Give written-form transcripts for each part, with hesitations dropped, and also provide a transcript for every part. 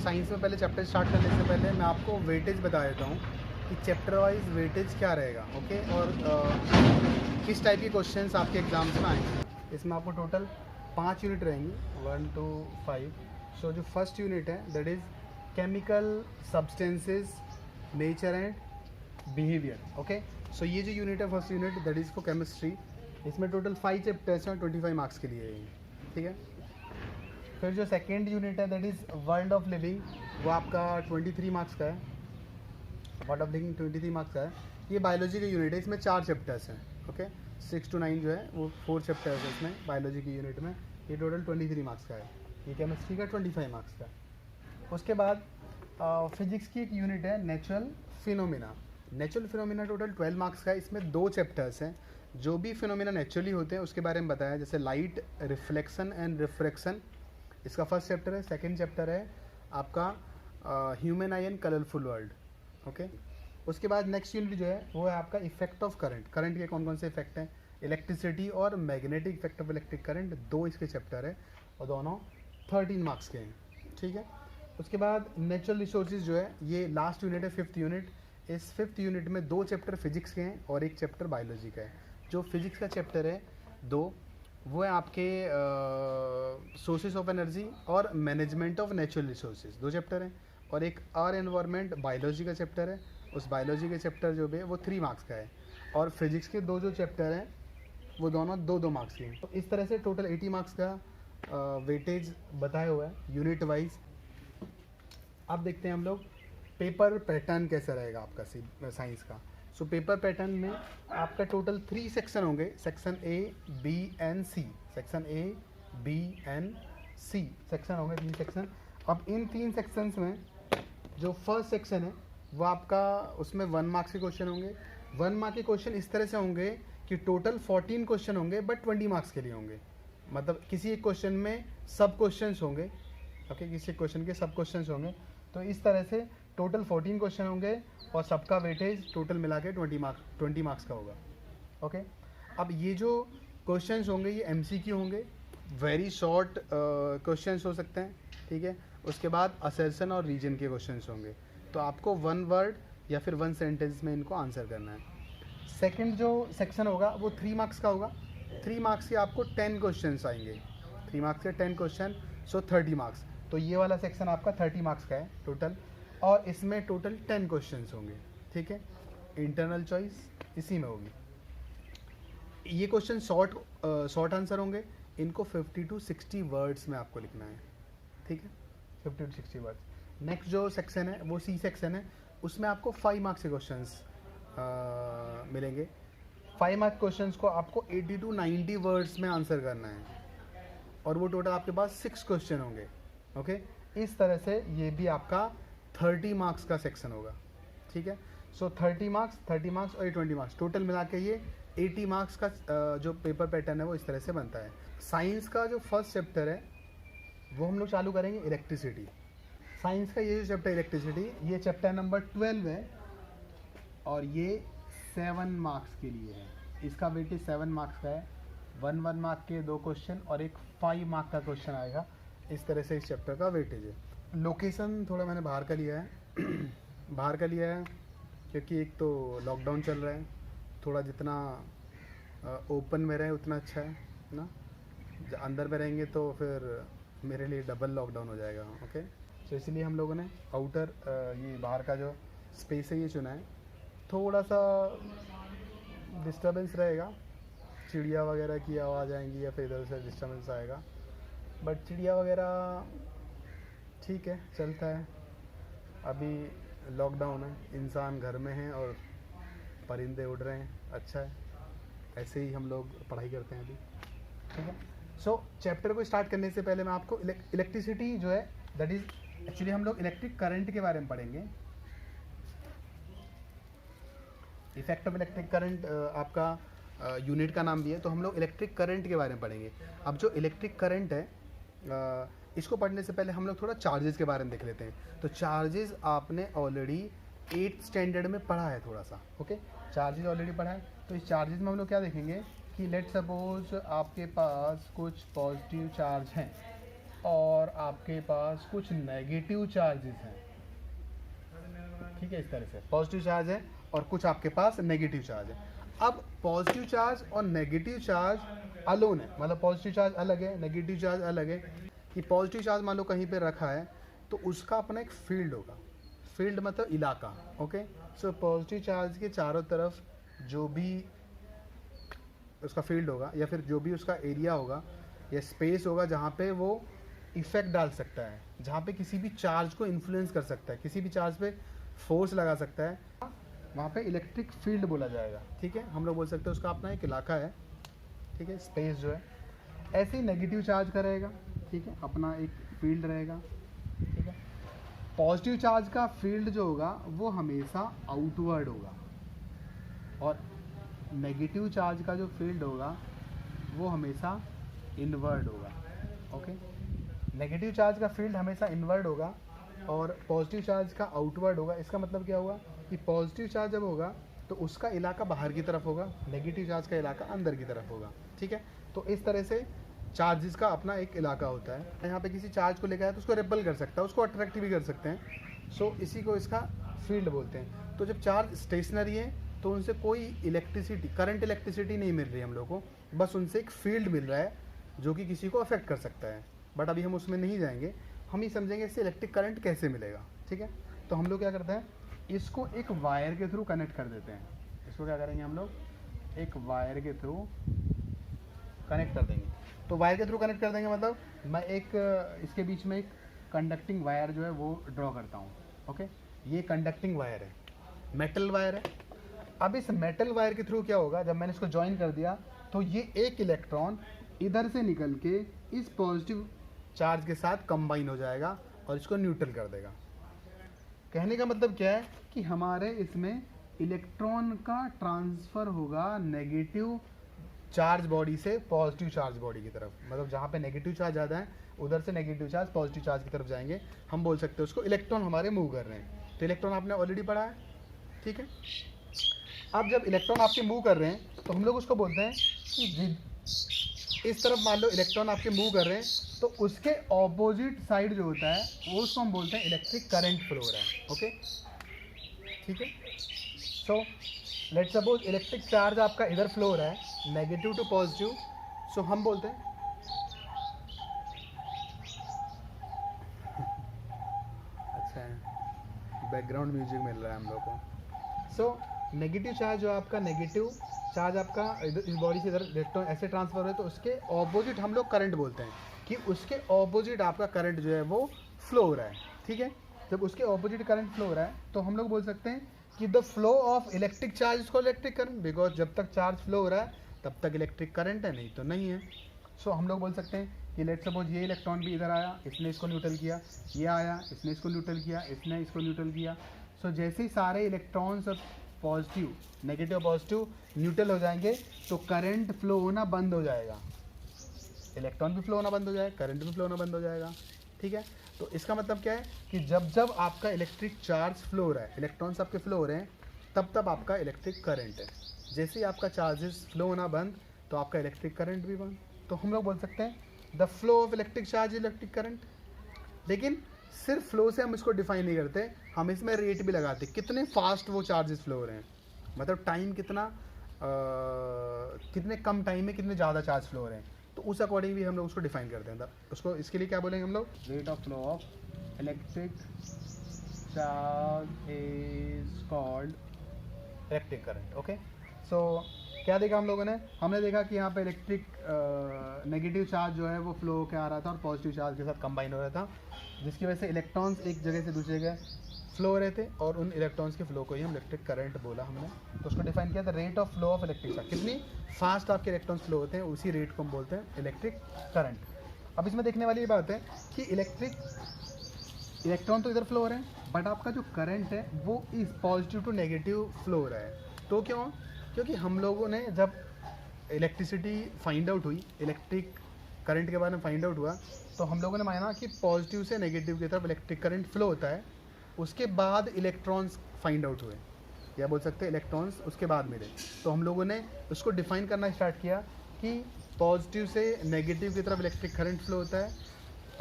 Science में पहले chapter start करने से पहले मैं आपको वेटेज बता देता हूँ कि चैप्टर वाइज वेटेज क्या रहेगा, ओके, और किस टाइप के क्वेश्चंस आपके एग्जाम्स में आएंगे। इसमें आपको टोटल 5 यूनिट रहेंगी, 1 2 5। सो जो फर्स्ट यूनिट है that is chemical substances nature and behaviour, okay. So ये जो यूनिट है first unit that is for chemistry. इसमें टोटल 5 चैप्टर्स हैं, 25 मार्क्स के लिए है, ठीक है। फिर जो सेकेंड यूनिट है that is world of living, वो आपका 23 मार्क्स का है। वर्ल्ड ऑफ लिविंग 23 मार्क्स का है। ये बायोलॉजी का यूनिट है, इसमें 4 चैप्टर्स हैं, ओके। 6 to 9 जो है वो 4 चैप्टर्स है इसमें बायोलॉजी की यूनिट में। ये टोटल 23 मार्क्स का है। ये केमिस्ट्री का 25 मार्क्स का है। उसके बाद फिजिक्स की एक यूनिट है natural phenomena. Natural phenomena total 12 marks का है। इसमें 2 चैप्टर्स हैं। जो भी फिनोमिना नेचुरली होते हैं उसके बारे में बताया, जैसे लाइट रिफ्लेक्शन एंड रिफ्रैक्शन, इसका फर्स्ट चैप्टर है। सेकंड चैप्टर है आपका human I and colourful world, okay. उसके बाद नेक्स्ट यूनिट जो है वो है आपका इफेक्ट ऑफ करंट। करंट के कौन कौन से इफेक्ट हैं, इलेक्ट्रिसिटी और magnetic effect of electric current, 2 इसके चैप्टर है और दोनों 13 मार्क्स के हैं, ठीक है। उसके बाद नेचुरल रिसोर्सेज जो है ये लास्ट यूनिट है, 5th यूनिट। इस 5th यूनिट में 2 चैप्टर फिजिक्स के हैं और 1 चैप्टर बायोलॉजी का है। जो फिजिक्स का चैप्टर है 2, वो है आपके सोर्सेज ऑफ एनर्जी और management of natural resources, 2 chapter हैं। और एक आर एनवायरनमेंट बायोलॉजी का चैप्टर है। उस बायोलॉजी के चैप्टर जो भी है वो 3 मार्क्स का है। और फिजिक्स के 2 जो चैप्टर हैं वो दोनों 2-2 मार्क्स के हैं। तो इस तरह से टोटल 80 मार्क्स का वेटेज बताया हुआ है यूनिट वाइज। अब देखते हैं हम लोग पेपर पैटर्न कैसा रहेगा आपका साइंस का। सो पेपर पैटर्न में आपका टोटल 3 सेक्शन होंगे, section A B and C. Section A B and C section होंगे, 3 सेक्शन। अब इन 3 सेक्शंस में जो फर्स्ट सेक्शन है वो आपका, उसमें 1 मार्क्स के क्वेश्चन होंगे। 1 मार्क के क्वेश्चन इस तरह से होंगे कि टोटल 14 क्वेश्चन होंगे बट 20 मार्क्स के लिए होंगे। मतलब किसी एक क्वेश्चन में सब क्वेश्चंस होंगे, ओके, किसी क्वेश्चन के सब क्वेश्चंस होंगे। तो इस तरह से टोटल 14 क्वेश्चन होंगे और सबका वेटेज टोटल मिला के 20 मार्क्स का होगा, ओके। अब ये जो क्वेश्चंस होंगे ये एमसीक्यू होंगे, वेरी शॉर्ट क्वेश्चंस हो सकते हैं, ठीक है। उसके बाद असर्शन और रीजन के क्वेश्चंस होंगे। तो आपको 1 वर्ड या फिर 1 सेंटेंस में इनको आंसर करना है। सेकंड जो सेक्शन होगा वो 3 मार्क्स का होगा। 3 मार्क्स के आपको 10 क्वेश्चंस आएंगे। 3 मार्क्स के 10 क्वेश्चन, सो 30 मार्क्स। तो ये वाला सेक्शन आपका 30 मार्क्स का है टोटल। और इसमें टोटल 10 क्वेश्चंस होंगे, ठीक है। इंटरनल चॉइस इसी में होगी। ये क्वेश्चन शॉर्ट आंसर होंगे। इनको 50 to 60 वर्ड्स में आपको लिखना है, ठीक है, 50 to 60 वर्ड्स। नेक्स्ट जो सेक्शन है वो सी सेक्शन है। उसमें आपको 5 मार्क्स के क्वेश्चंस मिलेंगे। 5 मार्क्स क्वेश्चंस को आपको 80 to 90 वर्ड्स में आंसर करना है और वो टोटल आपके पास 6 क्वेश्चन होंगे, ओके। इस तरह से ये भी आपका 30 मार्क्स का सेक्शन होगा, ठीक है। सो 30 मार्क्स और 20 मार्क्स टोटल मिला के ये 80 मार्क्स का जो पेपर पैटर्न है वो इस तरह से बनता है। साइंस का जो फर्स्ट चैप्टर है वो हम लोग चालू करेंगे इलेक्ट्रिसिटी। साइंस का ये जो चैप्टर इलेक्ट्रिसिटी, ये चैप्टर नंबर 12 है और ये 7 मार्क्स के लिए है। इसका वेटेज 7 मार्क्स का है। 1 मार्क के 2 क्वेश्चन और एक 5 मार्क का क्वेश्चन आएगा। इस तरह से इस चैप्टर का वेटेज है। लोकेशन थोड़ा मैंने बाहर का लिया है बाहर का लिया है क्योंकि एक तो लॉकडाउन चल रहा है, थोड़ा जितना ओपन में रहे उतना अच्छा है ना। अंदर में रहेंगे तो फिर मेरे लिए डबल लॉकडाउन हो जाएगा, ओके। तो इसलिए हम लोगों ने आउटर ये बाहर का जो स्पेस है ये चुना है। थोड़ा सा डिस्टर्बेंस रहेगा, चिड़िया वगैरह की आवाज़ आएंगी या फिर इधर से डिस्टर्बेंस आएगा, बट चिड़िया वगैरह ठीक है, चलता है। अभी लॉकडाउन है, इंसान घर में हैं और परिंदे उड़ रहे हैं, अच्छा है। ऐसे ही हम लोग पढ़ाई करते हैं अभी, ठीक है। सो चैप्टर को स्टार्ट करने से पहले मैं आपको इलेक्ट्रिसिटी जो है दैट इज़ एक्चुअली हम लोग इलेक्ट्रिक करंट के बारे में पढ़ेंगे। इफेक्ट ऑफ इलेक्ट्रिक करंट आपका यूनिट का नाम भी है, तो हम लोग इलेक्ट्रिक करंट के बारे में पढ़ेंगे। अब जो इलेक्ट्रिक करंट है इसको पढ़ने से पहले हम लोग थोड़ा चार्जेस के बारे में देख लेते हैं। तो चार्जेस आपने ऑलरेडी 8th स्टैंडर्ड में पढ़ा है थोड़ा सा, ओके। चार्जेस ऑलरेडी पढ़ा है। तो इस चार्जेस में हम लोग क्या देखेंगे कि लेट सपोज आपके पास कुछ पॉजिटिव चार्ज हैं, और आपके पास कुछ नेगेटिव चार्जेस हैं, ठीक है, इस तरह से पॉजिटिव चार्ज है और कुछ आपके पास नेगेटिव चार्ज है। अब पॉजिटिव चार्ज और नेगेटिव चार्ज अलोन है, मतलब पॉजिटिव चार्ज अलग है, नेगेटिव चार्ज अलग है। कि पॉजिटिव चार्ज मान लो कहीं पे रखा है तो उसका अपना एक फील्ड होगा, फील्ड मतलब इलाका, ओके। सो पॉजिटिव चार्ज के चारों तरफ जो भी उसका फील्ड होगा या फिर जो भी उसका एरिया होगा या स्पेस होगा जहाँ पे वो इफेक्ट डाल सकता है, जहाँ पे किसी भी चार्ज को इन्फ्लुएंस कर सकता है, किसी भी चार्ज पे फोर्स लगा सकता है, वहाँ पे इलेक्ट्रिक फील्ड बोला जाएगा, ठीक है। हम लोग बोल सकते हैं उसका अपना एक इलाका है, ठीक है, स्पेस जो है। ऐसे ही नेगेटिव चार्ज का रहेगा, ठीक है, अपना एक फील्ड रहेगा, ठीक है। पॉजिटिव चार्ज का फील्ड जो होगा वो हमेशा आउटवर्ड होगा और नेगेटिव चार्ज का जो फील्ड होगा वो हमेशा इनवर्ड होगा, ओके। नेगेटिव चार्ज का फील्ड हमेशा इनवर्ड होगा और पॉजिटिव चार्ज का आउटवर्ड होगा। इसका मतलब क्या हुआ कि पॉजिटिव चार्ज जब होगा तो उसका इलाका बाहर की तरफ होगा, नेगेटिव चार्ज का इलाका अंदर की तरफ होगा, ठीक है। तो इस तरह से चार्जेस का अपना एक इलाका होता है। यहाँ पे किसी चार्ज को लेकर आए तो उसको रिपल कर सकता है, उसको अट्रैक्ट भी कर सकते हैं। सो इसी को इसका फील्ड बोलते हैं। तो जब चार्ज स्टेशनरी है तो उनसे कोई इलेक्ट्रिसिटी, करंट इलेक्ट्रिसिटी नहीं मिल रही है हम लोग को, बस उनसे एक फील्ड मिल रहा है जो कि किसी को अफेक्ट कर सकता है। बट अभी हम उसमें नहीं जाएंगे, हम ही समझेंगे इससे इलेक्ट्रिक करंट कैसे मिलेगा, ठीक है। तो हम लोग क्या करते हैं, इसको एक वायर के थ्रू कनेक्ट कर देते हैं। इसको क्या करेंगे हम लोग, एक वायर के थ्रू कनेक्ट कर देंगे। तो वायर के थ्रू कनेक्ट कर देंगे मतलब मैं एक इसके बीच में एक कंडक्टिंग वायर जो है वो ड्रॉ करता हूँ, ओके। ये कंडक्टिंग वायर है, मेटल वायर है। अब इस मेटल वायर के थ्रू क्या होगा, जब मैंने इसको ज्वाइन कर दिया तो ये एक इलेक्ट्रॉन इधर से निकल के इस पॉजिटिव चार्ज के साथ कंबाइन हो जाएगा और इसको न्यूट्रल कर देगा। कहने का मतलब क्या है कि हमारे इसमें इलेक्ट्रॉन का ट्रांसफ़र होगा नेगेटिव चार्ज बॉडी से पॉजिटिव चार्ज बॉडी की तरफ। मतलब जहाँ पे नेगेटिव चार्ज ज़्यादा है उधर से नेगेटिव चार्ज पॉजिटिव चार्ज की तरफ जाएंगे। हम बोल सकते हैं उसको इलेक्ट्रॉन हमारे मूव कर रहे हैं। तो इलेक्ट्रॉन आपने ऑलरेडी पढ़ा है, ठीक है। अब जब इलेक्ट्रॉन आपके मूव कर रहे हैं तो हम लोग उसको बोलते हैं कि इस तरफ मान लो इलेक्ट्रॉन आपके मूव कर रहे हैं तो उसके ऑपोजिट साइड जो होता है वो उसको हम बोलते हैं इलेक्ट्रिक करंट फ्लो हो रहा है, ओके, ठीक है। So let's suppose electric charge आपका इधर फ्लो हो रहा है नेगेटिव टू पॉजिटिव। सो हम बोलते हैं अच्छा है, बैकग्राउंड म्यूजिक मिल रहा है हम लोग को। सो नेगेटिव चार्ज जो आपका, नेगेटिव चार्ज आपका इस बॉडी से इधर इलेक्ट्रॉन ऐसे ट्रांसफर है तो उसके ऑपोजिट हम लोग करंट बोलते हैं कि उसके ऑपोजिट आपका करंट जो है वो फ्लो हो रहा है, ठीक है। जब उसके ऑपोजिट करंट फ्लो हो रहा है तो हम लोग बोल सकते हैं कि the flow of electric charge इसको इलेक्ट्रिक करंट, बिकॉज जब तक चार्ज फ्लो हो रहा है तब तक इलेक्ट्रिक करंट है, नहीं तो नहीं है। सो हम लोग बोल सकते हैं कि लेट सपोज ये इलेक्ट्रॉन भी इधर आया, इसने इसको न्यूट्रल किया, ये आया, इसने इसको न्यूट्रल किया, इसने इसको न्यूट्रल किया। सो जैसे ही सारे electrons positive, negative positive neutral हो जाएंगे तो करंट फ्लो होना बंद हो जाएगा, इलेक्ट्रॉन भी फ्लो होना बंद हो जाएगा, करंट भी फ्लो होना बंद हो जाएगा, ठीक है। तो इसका मतलब क्या है कि जब जब आपका इलेक्ट्रिक चार्ज फ्लो हो रहा है, इलेक्ट्रॉन्स आपके फ्लो हो रहे हैं, तब तब आपका इलेक्ट्रिक करंट है। जैसे ही आपका चार्जेस फ्लो होना बंद तो आपका इलेक्ट्रिक करंट भी बंद। तो हम लोग बोल सकते हैं the flow of electric charge electric current. लेकिन सिर्फ फ्लो से हम इसको डिफाइन नहीं करते, हम इसमें रेट भी लगाते, कितने फास्ट वो चार्जेस फ्लो हो रहे हैं, मतलब टाइम कितना कितने कम टाइम में कितने ज़्यादा चार्ज फ्लो हो रहे हैं, तो उस अकॉर्डिंग भी हम लोग उसको डिफाइन करते हैं। उसको इसके लिए क्या बोलेंगे हम लोग, rate of flow of electric charge is called electric current, okay. So क्या देखा हम लोगों ने, हमने देखा कि यहाँ पे इलेक्ट्रिक नेगेटिव चार्ज जो है वो फ्लो होकर आ रहा था और पॉजिटिव चार्ज के साथ कंबाइन हो रहा था, जिसकी वजह से इलेक्ट्रॉन्स एक जगह से दूसरी जगह फ्लो हो रहे थे और उन इलेक्ट्रॉन्स के फ्लो को ही हम इलेक्ट्रिक करंट बोला हमने। तो उसको डिफाइन किया था rate of flow of electric charge, कितनी फास्ट आपके इलेक्ट्रॉन्स फ्लो होते हैं उसी रेट को हम बोलते हैं इलेक्ट्रिक करंट। अब इसमें देखने वाली ये बात है कि इलेक्ट्रॉन तो इधर फ्लो हो रहे हैं बट आपका जो करंट है वो इस पॉजिटिव टू नेगेटिव फ्लो हो रहा है। तो क्यों, क्योंकि हम लोगों ने जब इलेक्ट्रिसिटी फाइंड आउट हुई, इलेक्ट्रिक करंट के बारे में फाइंड आउट हुआ, तो हम लोगों ने माना कि पॉजिटिव से नेगेटिव की तरफ इलेक्ट्रिक करंट फ्लो होता है, उसके बाद इलेक्ट्रॉन्स फाइंड आउट हुए, या बोल सकते हैं इलेक्ट्रॉन्स उसके बाद मिले। तो हम लोगों ने उसको डिफाइन करना स्टार्ट किया कि पॉजिटिव से नेगेटिव की तरफ इलेक्ट्रिक करंट फ्लो होता है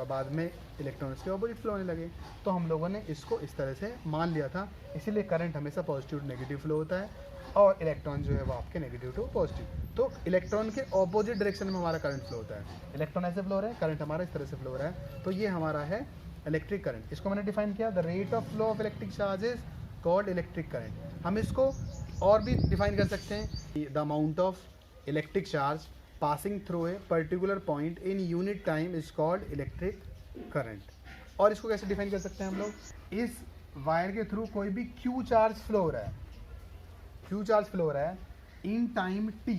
और बाद में इलेक्ट्रॉन्स के ऑपोजिट फ्लो होने लगे। तो हम लोगों ने इसको इस तरह से मान लिया था, इसीलिए करंट हमेशा पॉजिटिव टू नेगेटिव फ्लो होता है और इलेक्ट्रॉन जो है वो आपके नेगेटिव टू पॉजिटिव। तो इलेक्ट्रॉन के ऑपोजिट डायरेक्शन में हमारा करंट फ्लो होता है। इलेक्ट्रॉन ऐसे फ्लो हो रहा है, करंट हमारा इस तरह से फ्लो हो रहा है। तो ये हमारा है इलेक्ट्रिक करंट। इसको मैंने डिफाइन किया, the rate of flow of electric charges called electric current. हम इसको और भी डिफाइन कर सकते हैं, the amount of electric charge passing through a particular point in unit time is called electric current. और इसको कैसे डिफाइन कर सकते हैं हम लोग, इस वायर के थ्रू कोई भी क्यू चार्ज फ्लो हो रहा है, क्यू चार्ज फ्लो हो रहा है इन टाइम टी।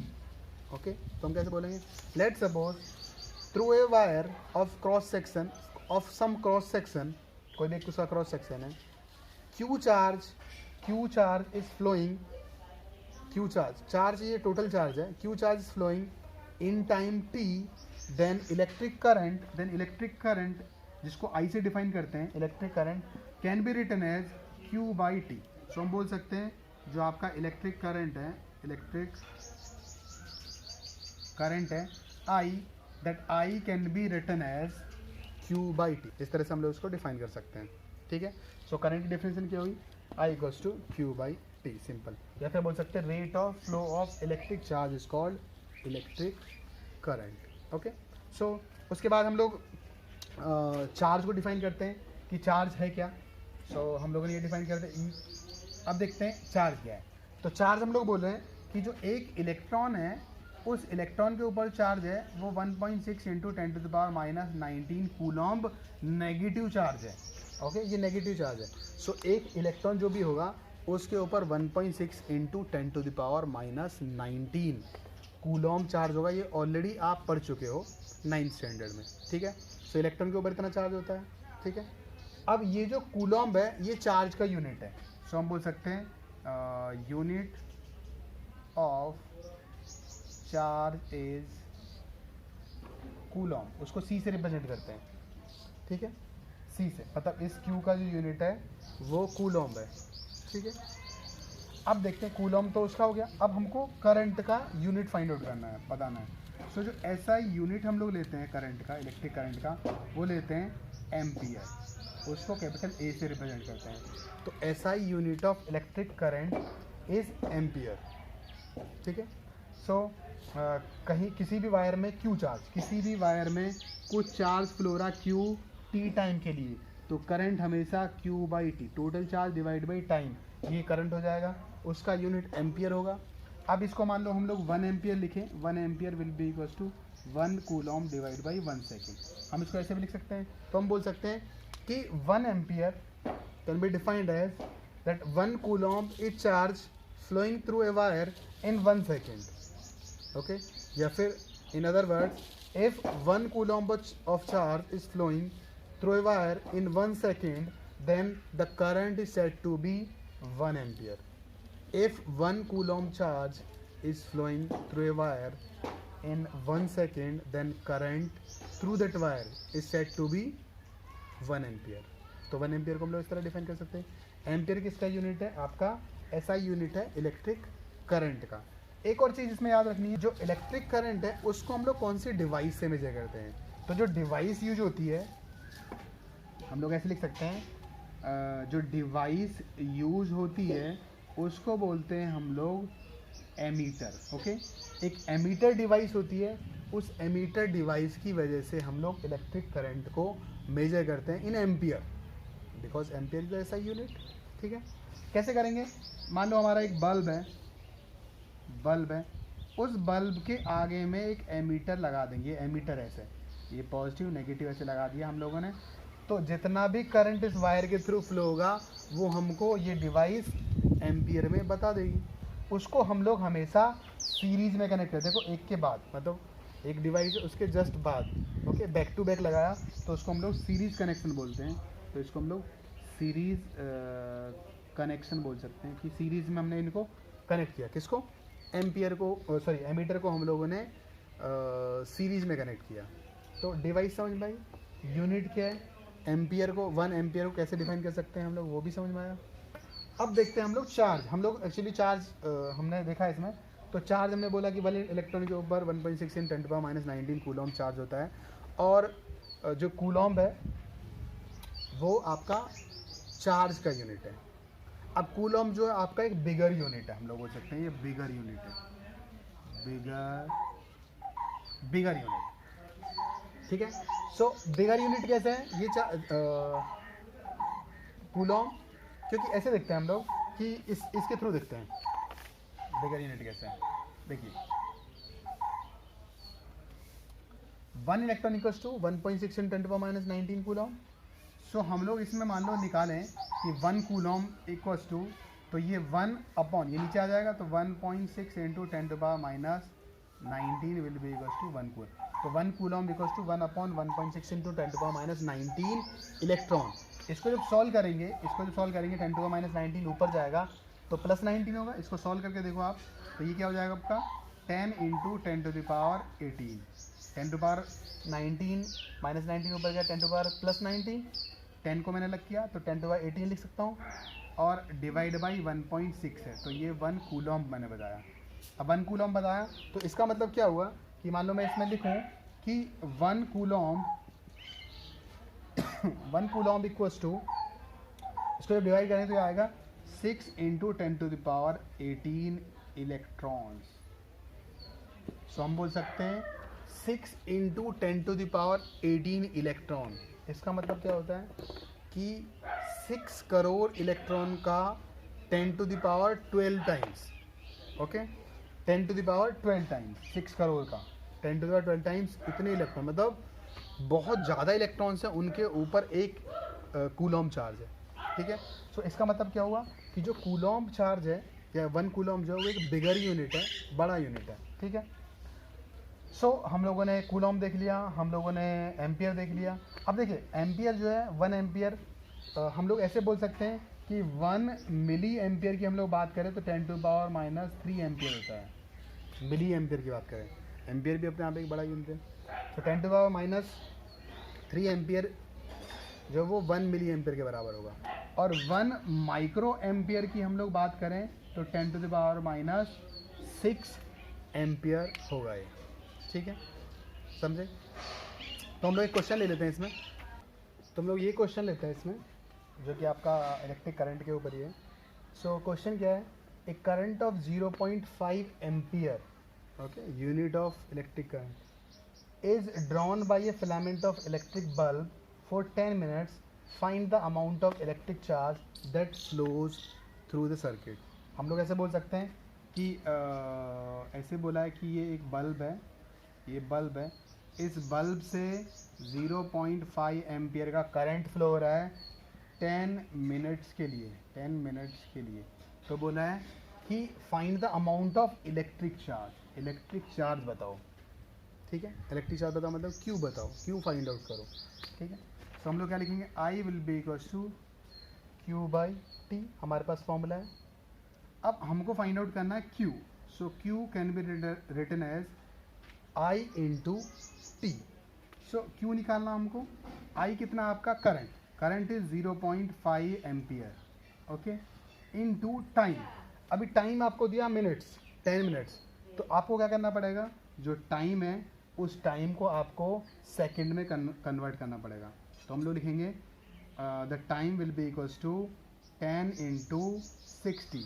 ओके, तो हम कैसे बोलेंगे, let suppose through a wire of cross section of some cross section, कोई भी उसका क्रॉस सेक्शन है, Q charge is flowing, Q charge ये टोटल चार्ज है, Q charge is flowing in time T, then electric current जिसको I से define करते हैं, electric current can be written as Q by T. So हम बोल सकते हैं जो आपका इलेक्ट्रिक करंट है I, that I can be written as Q by T. इस तरह से हम लोग उसको डिफाइन कर सकते हैं, ठीक है। सो करंट की डेफिनेशन क्या हुई, I equals to Q by T, simple. या फिर बोल सकते हैं rate of flow of electric charge is called electric current. Okay, so उसके बाद हम लोग चार्ज को डिफाइन करते हैं कि चार्ज है क्या। सो हम लोगों ने ये डिफाइन कर दिया ई। अब देखते हैं चार्ज क्या है। तो चार्ज हम लोग बोल रहे हैं कि जो एक इलेक्ट्रॉन है, उस इलेक्ट्रॉन के ऊपर चार्ज है वो 1.6 इंटू 10⁻⁻19 कूलॉम्ब नेगेटिव चार्ज है। ओके, ये नेगेटिव चार्ज है। सो एक इलेक्ट्रॉन जो भी होगा उसके ऊपर 1.6 इंटू 10⁻⁻19 कूलॉम्ब चार्ज होगा। ये ऑलरेडी आप पढ़ चुके हो 9th स्टैंडर्ड में, ठीक है। सो इलेक्ट्रॉन के ऊपर इतना चार्ज होता है, ठीक है। अब ये जो कूलॉम्ब है ये चार्ज का यूनिट है। सो हम बोल सकते हैं unit of charge is coulomb, उसको सी से रिप्रेजेंट करते हैं, ठीक है, सी से, मतलब इस क्यू का जो यूनिट है वो कूलॉम्ब है, ठीक है। अब देखते हैं कूलॉम्ब तो उसका हो गया। अब हमको करंट का यूनिट फाइंड आउट करना है, बताना है। सो जो ऐसा यूनिट हम लोग लेते हैं करंट का, इलेक्ट्रिक करंट का, वो लेते हैं एम्पियर, उसको कैपिटल ए से रिप्रेजेंट करते हैं। तो ऐसा unit of electric current is ampere, ठीक है। सो कहीं किसी भी वायर में क्यू चार्ज, किसी भी वायर में कुछ चार्ज फ्लो रहा क्यू टी टाइम के लिए, तो करंट हमेशा Q by T, total charge divide by time, ये करंट हो जाएगा, उसका यूनिट एम्पियर होगा। अब इसको मान लो हम लोग 1 एम्पियर लिखें, 1 ampere will be equals to 1 coulomb divide by 1 second. हम इसको ऐसे भी लिख सकते हैं। तो हम बोल सकते हैं कि 1 ampere can be defined as that 1 coulomb is charge flowing through a wire in 1 second. Okay, या फिर in other words, if 1 coulomb of charge is flowing through a wire in 1 second, then the current is said to be 1 ampere. If 1 coulomb charge is flowing through a wire in 1 second, then current through that wire is said to be 1 ampere. तो 1 ampere को हम लोग इस तरह define कर सकते हैं। Ampere किसका यूनिट है, आपका ऐसा यूनिट है इलेक्ट्रिक करंट का। एक और चीज़ इसमें याद रखनी है, जो इलेक्ट्रिक करंट है उसको हम लोग कौन सी डिवाइस से मेजर करते हैं। तो जो डिवाइस यूज होती है, हम लोग ऐसे लिख सकते हैं, जो डिवाइस यूज होती है उसको बोलते हैं हम लोग एमीटर। ओके, एक एमीटर डिवाइस होती है, उस एमीटर डिवाइस की वजह से हम लोग इलेक्ट्रिक करंट को मेजर करते हैं इन एम्पियर, बिकॉज एम्पियर इज ऐसा यूनिट, ठीक है। कैसे करेंगे, मान लो हमारा एक बल्ब है, उस बल्ब के आगे में एक एमीटर लगा देंगे, एमीटर ऐसे, ये पॉजिटिव नेगेटिव ऐसे लगा दिया हम लोगों ने। तो जितना भी करंट इस वायर के थ्रू फ्लो होगा वो हमको ये डिवाइस एम्पियर में बता देगी। उसको हम लोग हमेशा सीरीज में कनेक्ट करते हैं, देखो एक के बाद, मतलब एक डिवाइस उसके जस्ट बाद, ओके, बैक टू बैक लगाया तो उसको हम लोग सीरीज कनेक्शन बोलते हैं। तो इसको हम लोग सीरीज कनेक्शन बोल सकते हैं कि सीरीज में हमने इनको कनेक्ट किया, किसको, एम्पियर को, सॉरी एमीटर को हम लोगों ने सीरीज में कनेक्ट किया। तो डिवाइस समझ में आई, यूनिट क्या है, एम्पियर को, 1 एम्पियर को कैसे डिफाइन कर सकते हैं हम लोग, वो भी समझ में आया। अब देखते हैं हम लोग चार्ज। हम लोग एक्चुअली चार्ज हमने देखा इसमें, तो चार्ज हमने बोला कि 1 इलेक्ट्रॉन के ऊपर 1.6 × 10⁻⁻19 कूलॉम्ब चार्ज होता है, और जो कूलॉम्ब है वो आपका चार्ज का यूनिट है। अब कूलॉम्ब जो है आपका एक बिगर यूनिट है, हम लोग बोल सकते हैं ये बिगर यूनिट है, बिगर यूनिट, ठीक है। सो बिगर यूनिट कैसे है ये कूलॉम्ब, क्योंकि ऐसे देखते हैं हम लोग कि इसके थ्रू देखते हैं बिगर यूनिट कैसे है। देखिए 1 इलेक्ट्रॉन इक्वल्स टू 1.6 × 10⁻⁹ कूलॉम्ब। सो हम लोग इसमें मान लो निकालें कि 1 कूलॉम्ब इक्वल्स टू, तो ये 1 अपॉन ये नीचे आ जाएगा, तो 1.6 × 10⁻⁹ will be equals to 1 coulomb. तो 1 coulomb equals to 1 upon 1.6 × 10⁻⁹ electron. इसको जब सॉल्व करेंगे 10⁻⁹ ऊपर जाएगा तो +19 होगा। इसको सॉल्व करके देखो आप, तो ये क्या हो जाएगा आपका 10 × 10⁻18, 10⁻19 -19 ऊपर गया 10⁻+19, 10 को मैंने अलग किया तो 10⁻18 लिख सकता हूँ, और डिवाइड बाई 1.6 है, तो ये 1 कूलॉम्ब मैंने बताया। अब 1 कूलॉम्ब बताया तो इसका मतलब क्या हुआ कि मान लो मैं इसमें लिखूँ कि 1 कूलॉम्ब इक्वल्स टू, इसको जब डिवाइड करें तो ये आएगा 6 × 10⁻18 इलेक्ट्रॉन्स। सो हम बोल सकते हैं 6 × 10⁻18 इलेक्ट्रॉन। इसका मतलब क्या होता है कि 6 करोड़ इलेक्ट्रॉन का 10⁻12 टाइम्स, ओके 10⁻12 टाइम्स 6 करोड़ का 10⁻12 टाइम्स इतने इलेक्ट्रॉन, मतलब बहुत ज़्यादा इलेक्ट्रॉन्स हैं, उनके ऊपर एक कूलॉम्ब चार्ज है, ठीक है। सो इसका मतलब क्या हुआ कि जो कूलॉम्ब चार्ज है या 1 कूलॉम्ब जो है वो एक बिगर यूनिट है, बड़ा यूनिट है, ठीक है। सो हम लोगों ने कूलॉम्ब देख लिया, हम लोगों ने एम्पियर देख लिया। अब देखिए एम्पियर जो है 1 एम्पियर, हम लोग ऐसे बोल सकते हैं कि 1 मिली एम्पियर की हम लोग बात करें तो 10⁻³ एम्पियर होता है। मिली एम्पियर की बात करें, एम्पियर भी अपने आप एक बड़ा यूनिट है, तो 10⁻³ एम्पियर जो वो 1 मिली एम्पियर के बराबर होगा। और 1 माइक्रो एम्पियर की हम लोग बात करें तो 10⁻⁶ एम्पियर होगा ये, ठीक है, समझे। तो हम लोग एक क्वेश्चन ले लेते हैं इसमें, तो हम लोग ये क्वेश्चन लेते हैं इसमें जो कि आपका इलेक्ट्रिक करंट के ऊपर ही है। सो क्वेश्चन क्या है, a current of 0.5 ampere, okay, unit of electric current is drawn by a filament of electric bulb for 10 minutes. Find the amount of electric charge that flows through the circuit. हम लोग ऐसे बोल सकते हैं कि ऐसे बोला है कि ये एक बल्ब है, ये बल्ब है, इस बल्ब से 0.5 एम्पियर का करंट फ्लो हो रहा है 10 मिनट्स के लिए, 10 मिनट्स के लिए। तो बोला है कि find the amount of electric charge बताओ, ठीक है, इलेक्ट्रिक चार्ज बताओ मतलब क्यू बताओ, क्यू फाइंड आउट करो, ठीक है। तो हम लोग क्या लिखेंगे, I will be equals to Q/T, हमारे पास फॉर्मूला है। अब हमको फाइंड आउट करना है Q, so Q can be written as I × T। So Q निकालना हमको, आई कितना आपका current is 0.5 ampere, okay, into time. अभी टाइम आपको दिया मिनट्स, 10 मिनट्स, तो आपको क्या करना पड़ेगा, जो टाइम है उस टाइम को आपको सेकंड में कन्वर्ट करना पड़ेगा। तो हम लोग लिखेंगे the time will be equals to 10 × 60,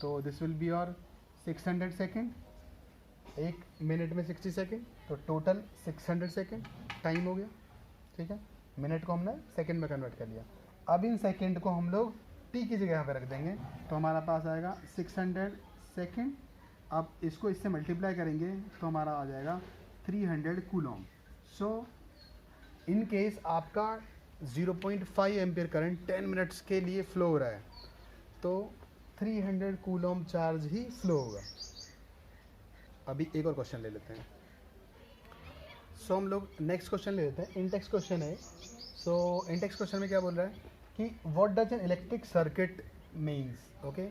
तो दिस विल बी और 600 सेकेंड, एक मिनट में 60 सेकेंड, तो टोटल 600 सेकेंड टाइम हो गया, ठीक है। मिनट को हमने सेकेंड में कन्वर्ट कर लिया। अब इन सेकेंड को हम लोग टी की जगह पे रख देंगे, तो हमारा पास आएगा 600 सेकेंड। अब इसको इससे मल्टीप्लाई करेंगे तो हमारा आ जाएगा 300 कूलॉम्ब। सो इन केस आपका 0.5 एम्पियर करंट 10 मिनट्स के लिए फ्लो हो रहा है तो 300 कूलॉम्ब चार्ज ही फ्लो होगा। अभी एक और क्वेश्चन ले लेते हैं। सो हम लोग नेक्स्ट क्वेश्चन ले लेते हैं, इंटेक्स क्वेश्चन है। सो इंटेक्स क्वेश्चन में क्या बोल रहा है कि what does an electric circuit means, okay,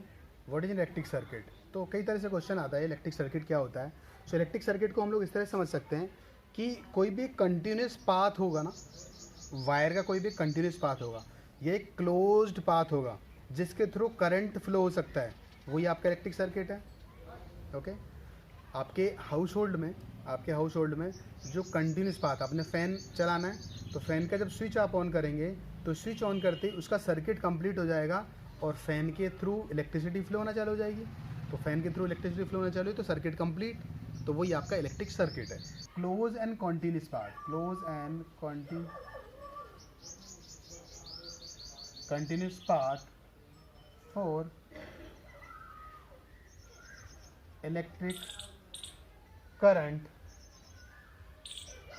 what is an electric circuit. तो कई तरह से क्वेश्चन आता है इलेक्ट्रिक सर्किट क्या होता है। सो इलेक्ट्रिक सर्किट को हम लोग इस तरह से समझ सकते हैं कि कोई भी कंटिन्यूस पाथ होगा ना, वायर का कोई भी कंटिन्यूस पाथ होगा, ये एक क्लोज्ड पाथ होगा जिसके थ्रू करंट फ्लो हो सकता है, वही आपका इलेक्ट्रिक सर्किट है, ओके। आपके हाउस होल्ड में आपके हाउस होल्ड में जो कंटिन्यूस पाथ, आपने फ़ैन चलाना है तो फ़ैन का जब स्विच आप ऑन करेंगे तो स्विच ऑन करते ही उसका सर्किट कंप्लीट हो जाएगा और फ़ैन के थ्रू इलेक्ट्रिसिटी फ्लो होना चालू हो जाएगी। तो फ़ैन के थ्रू इलेक्ट्रिसिटी फ्लो होना चालू है तो सर्किट कंप्लीट, तो वही आपका इलेक्ट्रिक सर्किट है। Close and continuous path, close and continuous path for electric current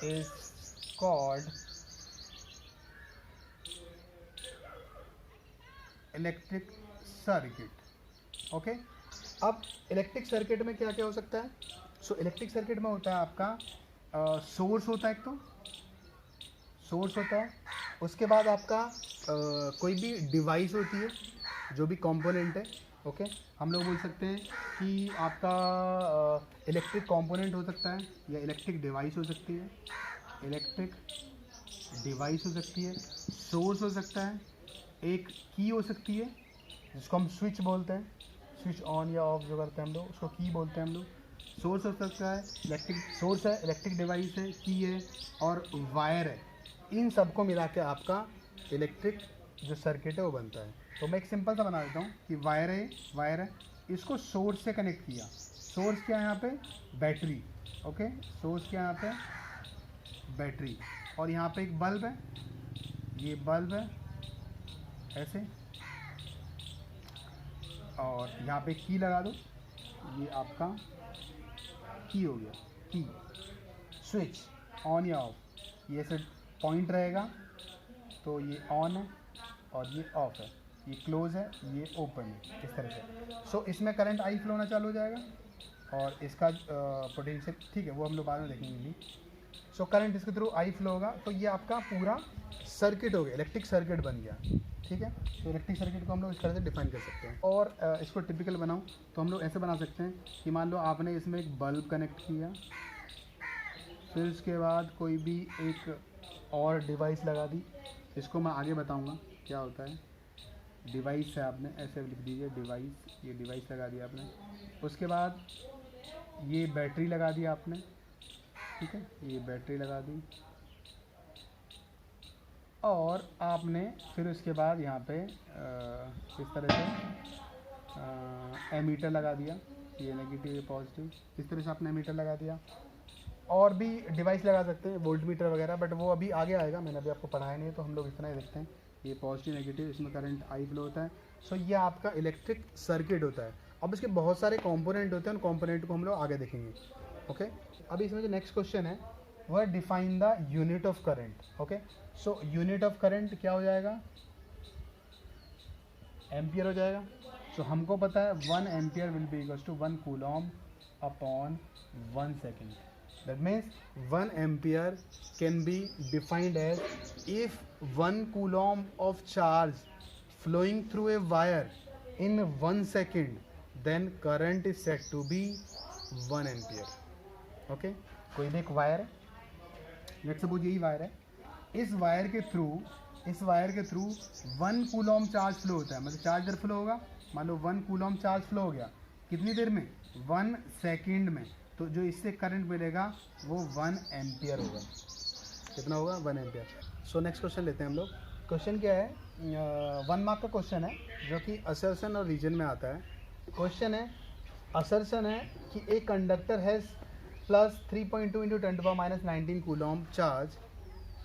is called electric circuit. Okay, अब इलेक्ट्रिक सर्किट में क्या क्या हो सकता है? सो इलेक्ट्रिक सर्किट में होता है आपका सोर्स होता है, एक तो सोर्स होता है, उसके बाद आपका कोई भी डिवाइस होती है, जो भी कंपोनेंट है। ओके, हम लोग बोल सकते हैं कि आपका इलेक्ट्रिक कंपोनेंट हो सकता है या इलेक्ट्रिक डिवाइस हो सकती है, इलेक्ट्रिक डिवाइस हो सकती है, सोर्स हो सकता है, एक की हो सकती है जिसको हम स्विच बोलते हैं, स्विच ऑन या ऑफ जो करते हैं हम लोग उसको की बोलते हैं हम लोग। सोर्स हो सकता है, इलेक्ट्रिक सोर्स है, इलेक्ट्रिक डिवाइस है, की है और वायर है। इन सबको मिला के आपका इलेक्ट्रिक जो सर्किट है वो बनता है। तो मैं एक सिंपल सा बना देता हूँ कि वायर है, इसको सोर्स से कनेक्ट किया। सोर्स क्या है यहाँ पे? बैटरी। ओके, सोर्स क्या है यहाँ पे? बैटरी। और यहाँ पे एक बल्ब है, ये बल्ब है ऐसे, और यहाँ पे की लगा दो, ये आपका की हो गया, की। स्विच ऑन या ऑफ, ये से पॉइंट रहेगा तो ये ऑन है और ये ऑफ है, ये क्लोज है, ये ओपन है, इस तरह से। सो इसमें करंट आई फ्लो होना चालू हो जाएगा और इसका पोटेंशियल, ठीक है, वो हम लोग बाद में देखेंगे भी। सो करंट इसके थ्रू आई फ्लो होगा, तो ये आपका पूरा सर्किट हो गया, इलेक्ट्रिक सर्किट बन गया। ठीक है, तो इलेक्ट्रिक सर्किट को हम लोग इस तरह से डिफाइन कर सकते हैं। और इसको टिपिकल बनाऊँ तो हम लोग ऐसे बना सकते हैं कि मान लो आपने इसमें एक बल्ब कनेक्ट किया, फिर उसके बाद कोई भी एक और डिवाइस लगा दी, इसको मैं आगे बताऊंगा क्या होता है। डिवाइस है, आपने ऐसे लिख दीजिए डिवाइस, ये डिवाइस लगा दिया आपने। उसके बाद ये बैटरी लगा दी आपने, ठीक है, ये बैटरी लगा दी। और आपने फिर उसके बाद यहाँ पे इस तरह से एमीटर लगा दिया, ये नेगेटिव ये पॉजिटिव, इस तरह से आपने एमीटर लगा दिया। और भी डिवाइस लगा सकते हैं, वोल्ट मीटर वगैरह, बट वो अभी आगे आएगा, मैंने अभी आपको पढ़ाया नहीं है, तो हम लोग इतना ही देखते हैं। ये पॉजिटिव नेगेटिव, इसमें करंट आई फ्लो होता है। सो ये आपका इलेक्ट्रिक सर्किट होता है। अब इसके बहुत सारे कंपोनेंट होते हैं, उन कंपोनेंट को हम लोग आगे देखेंगे। ओके, अभी इसमें जो नेक्स्ट क्वेश्चन है वह define the unit of current. Okay, so unit of current क्या हो जाएगा? एम्पियर हो जाएगा। सो हमको पता है 1 ampere will be equals to 1 coulomb upon 1 second. That means 1 ampere can be defined as if 1 coulomb of charge flowing through a wire in 1 second, then current is said to be 1 ampere. Okay? कोई भी एक wire है, let's suppose यही wire है, इस wire के through 1 coulomb charge flow होता है, मतलब चार्ज फ्लो होगा। मान लो 1 कूलॉम चार्ज फ्लो हो गया, कितनी देर में? 1 सेकेंड में। तो जो इससे करंट मिलेगा वो 1 एम्पियर होगा। कितना होगा? 1 एम्पियर। सो नेक्स्ट क्वेश्चन लेते हैं हम लोग। क्वेश्चन क्या है? 1 मार्क का क्वेश्चन है जो कि असर्शन और रीजन में आता है। क्वेश्चन है, असर्शन है कि एक conductor has plus 3.2 × 10⁻19 Coulomb charge.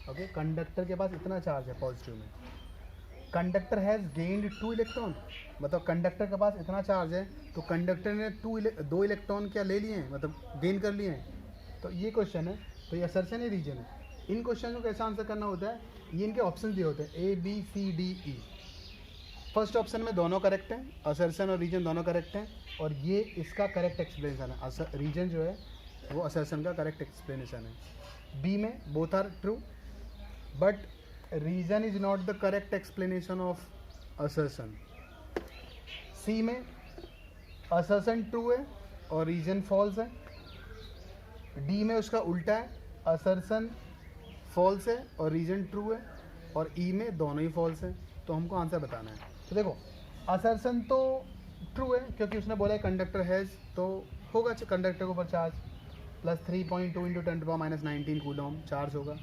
Okay, conductor के पास इतना चार्ज है पॉजिटिव में। कंडक्टर हैज़ गेन्ड 2 इलेक्ट्रॉन, मतलब कंडक्टर के पास इतना चार्ज है तो कंडक्टर ने 2 इलेक्ट्रॉन क्या ले लिए हैं, मतलब गेन कर लिए हैं। तो ये क्वेश्चन है, तो ये असर्शन है, रीजन है। इन क्वेश्चन को कैसे आंसर करना होता है? ये इनके ऑप्शन दिए होते हैं A B C D E। First option में दोनों करेक्ट हैं, असर्शन और रीजन दोनों करेक्ट हैं, और ये इसका करेक्ट एक्सप्लेनेशन है। रीजन जो है वो असर्शन का करेक्ट एक्सप्लेनेशन है। बी में both are true, but reason is not the correct explanation of assertion. C में असर्शन ट्रू है और रीजन फॉल्स है। डी में उसका उल्टा है, असर्शन फॉल्स है और रीजन ट्रू है, और ई में दोनों ही फॉल्स हैं। तो हमको आंसर बताना है। तो देखो, असर्शन तो ट्रू है क्योंकि उसने बोला है कंडक्टर हैज़, तो होगा कंडक्टर के ऊपर charge. Plus 3.2 into 10⁻⁻19 coulomb charge होगा।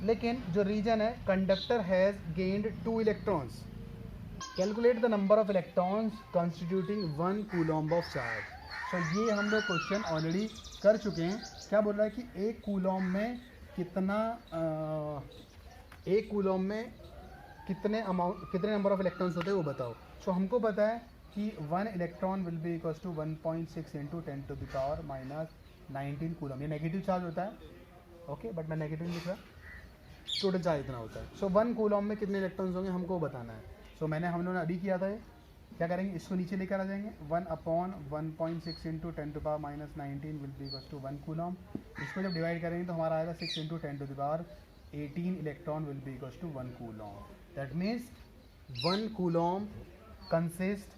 लेकिन जो रीजन है, conductor has gained 2 electrons, calculate the number of electrons constituting 1 coulomb of charge. So ये हम लोग क्वेश्चन ऑलरेडी कर चुके हैं। क्या बोल रहा है कि एक कूलम में कितने नंबर ऑफ इलेक्ट्रॉन्स होते हैं वो बताओ। सो हमको पता है कि 1 electron will be equals to 1.6 into 10⁻⁻19 coulomb. ये नेगेटिव चार्ज होता है, ओके, बट मैं नेगेटिव लिख रहा, टोटल चार्ज इतना होता है। सो 1 कूलम में कितने इलेक्ट्रॉन्स होंगे हमको बताना है। सो हम लोगों ने अभी किया था, ये क्या करेंगे, इसको नीचे लेकर आ जाएंगे। 1/1.6 into 10⁻⁻19 will be equals to 1 coulomb. इसको जब डिवाइड करेंगे तो हमारा आएगा 6 into 10⁻18 electron will be equals to 1 coulomb. That means 1 coulomb consist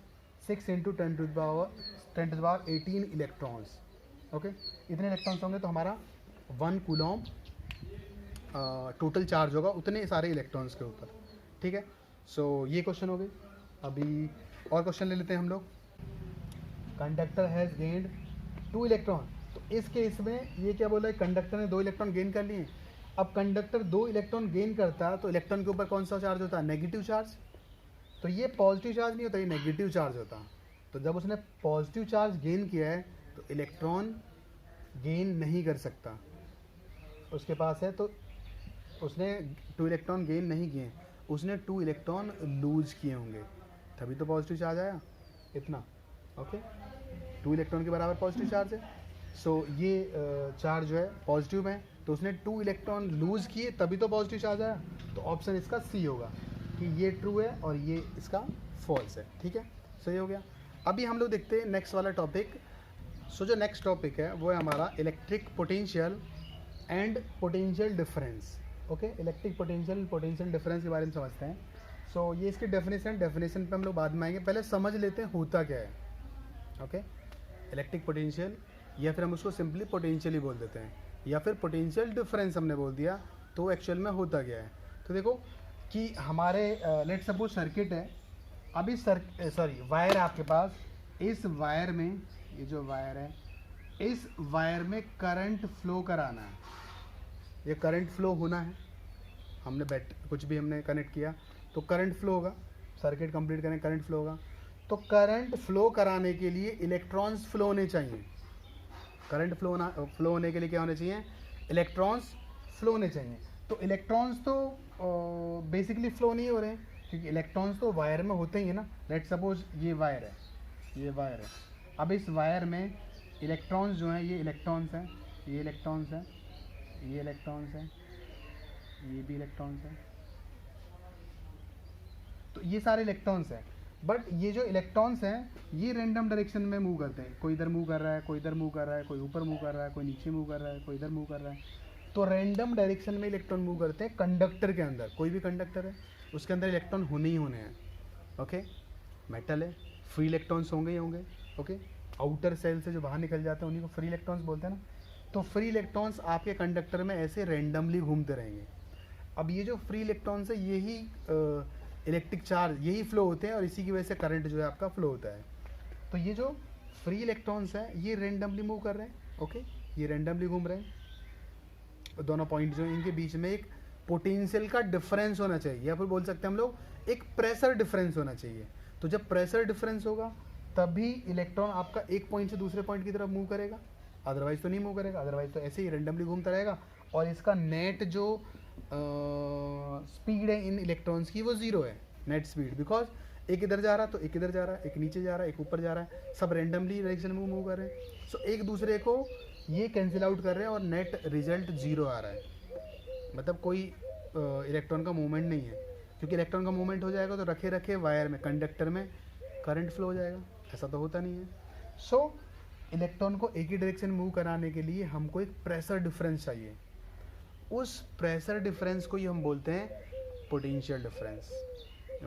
6 into 10⁻18 electrons. Okay, इतने इलेक्ट्रॉन्स होंगे तो हमारा 1 कूलम टोटल चार्ज होगा उतने सारे इलेक्ट्रॉन्स के ऊपर। ठीक है, सो ये क्वेश्चन हो गए। अभी और क्वेश्चन ले लेते हैं हम लोग। Conductor has gained 2 electron. तो इस केस में ये क्या बोला है, कंडक्टर ने 2 इलेक्ट्रॉन गेन कर लिए। अब कंडक्टर 2 इलेक्ट्रॉन गेन करता है तो इलेक्ट्रॉन के ऊपर कौन सा चार्ज होता है, नेगेटिव चार्ज। तो ये पॉजिटिव चार्ज नहीं होता, ये नेगेटिव चार्ज होता। तो जब उसने पॉजिटिव चार्ज गेन किया है तो इलेक्ट्रॉन गेन नहीं कर सकता, उसके पास है, तो उसने 2 इलेक्ट्रॉन गेन नहीं किए, उसने 2 इलेक्ट्रॉन लूज किए होंगे, तभी तो पॉजिटिव चार्ज आया इतना। ओके, 2 इलेक्ट्रॉन के बराबर पॉजिटिव चार्ज है। सो ये चार्ज जो है पॉजिटिव है, तो उसने 2 इलेक्ट्रॉन लूज किए तभी तो पॉजिटिव चार्ज आया। तो ऑप्शन इसका सी होगा कि ये ट्रू है और ये इसका फॉल्स है। ठीक है, सही हो गया। अभी हम लोग देखते हैं नेक्स्ट वाला टॉपिक। सो जो नेक्स्ट टॉपिक है वो है हमारा electric potential and potential difference. Okay, electric potential difference के बारे में समझते हैं। सो ये इसकी डेफिनेशन पे हम लोग बाद में आएंगे, पहले समझ लेते हैं होता क्या है। ओके, इलेक्ट्रिक पोटेंशियल, या फिर हम उसको सिंपली पोटेंशियल ही बोल देते हैं, या फिर पोटेंशियल डिफरेंस हमने बोल दिया, तो एक्चुअल में होता क्या है। तो देखो कि हमारे लेट सपोज सर्किट है, अभी वायर है आपके पास। इस वायर में, ये जो वायर है, इस वायर में करंट फ्लो कराना है, ये करंट फ्लो होना है। हमने कुछ भी हमने कनेक्ट किया तो करंट फ्लो होगा, सर्किट कंप्लीट करें करंट फ्लो होगा। तो करंट फ्लो कराने के लिए इलेक्ट्रॉन्स फ्लो होने चाहिए। करंट फ्लो होने के लिए क्या होने चाहिए, इलेक्ट्रॉन्स फ्लो होने चाहिए। तो इलेक्ट्रॉन्स तो बेसिकली फ्लो नहीं हो रहे हैं, क्योंकि इलेक्ट्रॉन्स तो वायर में होते ही है ना। लेट सपोज ये वायर है, ये वायर है। अब इस वायर में इलेक्ट्रॉन्स जो हैं, ये इलेक्ट्रॉन्स हैं, ये इलेक्ट्रॉन्स हैं, ये इलेक्ट्रॉन्स हैं, ये भी इलेक्ट्रॉन्स हैं। तो ये सारे इलेक्ट्रॉन्स हैं, बट ये जो इलेक्ट्रॉन्स हैं ये रैंडम डायरेक्शन में मूव करते हैं। कोई इधर मूव कर रहा है, कोई इधर मूव कर रहा है, कोई ऊपर मूव कर रहा है, कोई नीचे मूव कर रहा है, कोई इधर मूव कर रहा है। तो रैंडम डायरेक्शन में इलेक्ट्रॉन मूव करते हैं कंडक्टर के अंदर। कोई भी कंडक्टर है उसके अंदर इलेक्ट्रॉन होने ही होने हैं। ओके, मेटल है, फ्री इलेक्ट्रॉन्स होंगे ही होंगे। ओके, आउटर सेल से जो बाहर निकल जाते हैं उन्हीं को फ्री इलेक्ट्रॉन्स बोलते हैं ना। तो फ्री इलेक्ट्रॉन्स आपके कंडक्टर में ऐसे रैंडमली घूमते रहेंगे। अब ये जो फ्री इलेक्ट्रॉन्स है यही इलेक्ट्रिक चार्ज, यही फ्लो होते हैं और इसी की वजह से करंट जो है आपका फ्लो होता है। तो ये जो फ्री इलेक्ट्रॉन्स हैं ये रैंडमली मूव कर रहे हैं। ओके, ये रैंडमली घूम रहे हैं। दोनों पॉइंट जो इनके बीच में एक पोटेंशियल का डिफरेंस होना चाहिए, या फिर बोल सकते हैं हम लोग एक प्रेशर डिफरेंस होना चाहिए। तो जब प्रेशर डिफरेंस होगा तभी इलेक्ट्रॉन आपका एक पॉइंट से दूसरे पॉइंट की तरफ मूव करेगा, अदरवाइज तो नहीं मूव करेगा। अदरवाइज तो ऐसे ही रैंडमली घूमता रहेगा और इसका नेट जो स्पीड है इन इलेक्ट्रॉन्स की वो ज़ीरो है, नेट स्पीड। बिकॉज एक इधर जा रहा है तो एक इधर जा रहा है, एक नीचे जा रहा है, एक ऊपर जा रहा है, सब रैंडमली डायरेक्शन में मूव कर रहे हैं। सो एक दूसरे को ये कैंसिल आउट कर रहे हैं और नेट रिजल्ट ज़ीरो आ रहा है। मतलब कोई इलेक्ट्रॉन का मूवमेंट नहीं है, क्योंकि इलेक्ट्रॉन का मूवमेंट हो जाएगा तो रखे रखे वायर में, कंडक्टर में करंट फ्लो हो जाएगा। ऐसा तो होता नहीं है। सो इलेक्ट्रॉन को एक ही डायरेक्शन मूव कराने के लिए हमको एक प्रेशर डिफरेंस चाहिए। उस प्रेशर डिफरेंस को ही हम बोलते हैं पोटेंशियल डिफरेंस।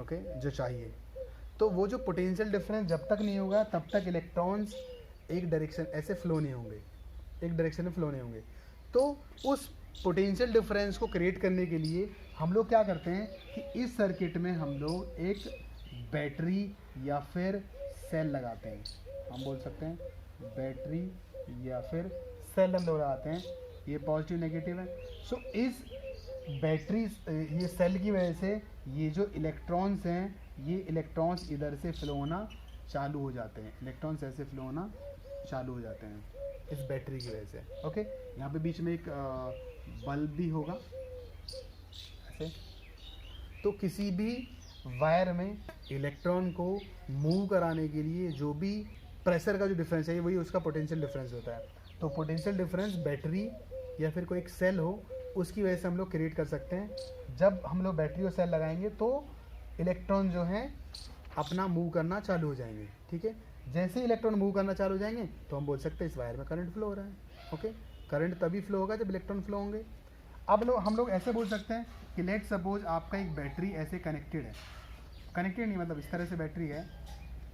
ओके, जो चाहिए। तो वो जो पोटेंशियल डिफरेंस जब तक नहीं होगा तब तक इलेक्ट्रॉन्स एक डायरेक्शन ऐसे फ्लो नहीं होंगे, एक डायरेक्शन में फ्लो नहीं होंगे। तो उस पोटेंशियल डिफरेंस को क्रिएट करने के लिए हम लोग क्या करते हैं कि इस सर्किट में हम लोग एक बैटरी या फिर सेल लगाते हैं। हम बोल सकते हैं बैटरी या फिर सेल हम लोग लगाते हैं, ये पॉजिटिव नेगेटिव है। सो इस बैटरी ये सेल की वजह से ये जो इलेक्ट्रॉन्स हैं, ये इलेक्ट्रॉन्स इधर से फ्लो होना चालू हो जाते हैं, इलेक्ट्रॉन्स ऐसे फ्लो होना चालू हो जाते हैं इस बैटरी की वजह से। ओके, यहाँ पे बीच में एक बल्ब भी होगा ऐसे। तो किसी भी वायर में इलेक्ट्रॉन को मूव कराने के लिए जो भी प्रेशर का जो डिफरेंस है वही उसका पोटेंशियल डिफरेंस होता है। तो पोटेंशियल डिफरेंस बैटरी या फिर कोई एक सेल हो उसकी वजह से हम लोग क्रिएट कर सकते हैं। जब हम लोग बैटरी और सेल लगाएंगे तो इलेक्ट्रॉन जो है अपना मूव करना चालू हो जाएंगे। ठीक है, जैसे ही इलेक्ट्रॉन मूव करना चालू हो जाएंगे तो हम बोल सकते हैं इस वायर में करंट फ्लो हो रहा है। ओके, करंट तभी फ्लो होगा जब इलेक्ट्रॉन फ्लो होंगे। अब हम लोग ऐसे बोल सकते हैं कि लेट सपोज आपका एक बैटरी ऐसे कनेक्टेड है, कनेक्टेड नहीं मतलब इस तरह से बैटरी है,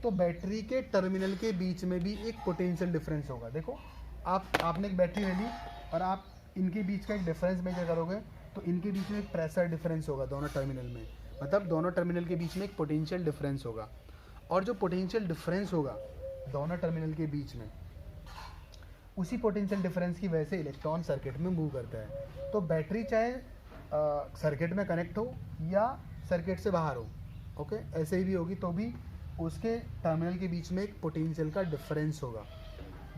तो बैटरी के टर्मिनल के बीच में भी एक पोटेंशियल डिफरेंस होगा। देखो आपने एक बैटरी ले ली और आप इनके बीच का एक डिफरेंस मेजर करोगे तो इनके बीच में एक प्रेशर डिफरेंस होगा दोनों टर्मिनल में, मतलब दोनों टर्मिनल के बीच में एक पोटेंशियल डिफरेंस होगा। और जो पोटेंशियल डिफरेंस होगा दोनों टर्मिनल के बीच में, उसी पोटेंशियल डिफरेंस की वजह से इलेक्ट्रॉन सर्किट में मूव करता है। तो बैटरी चाहे सर्किट में कनेक्ट हो या सर्किट से बाहर हो, ओके, ऐसे ही भी होगी तो भी उसके टर्मिनल के बीच में एक पोटेंशियल का डिफरेंस होगा।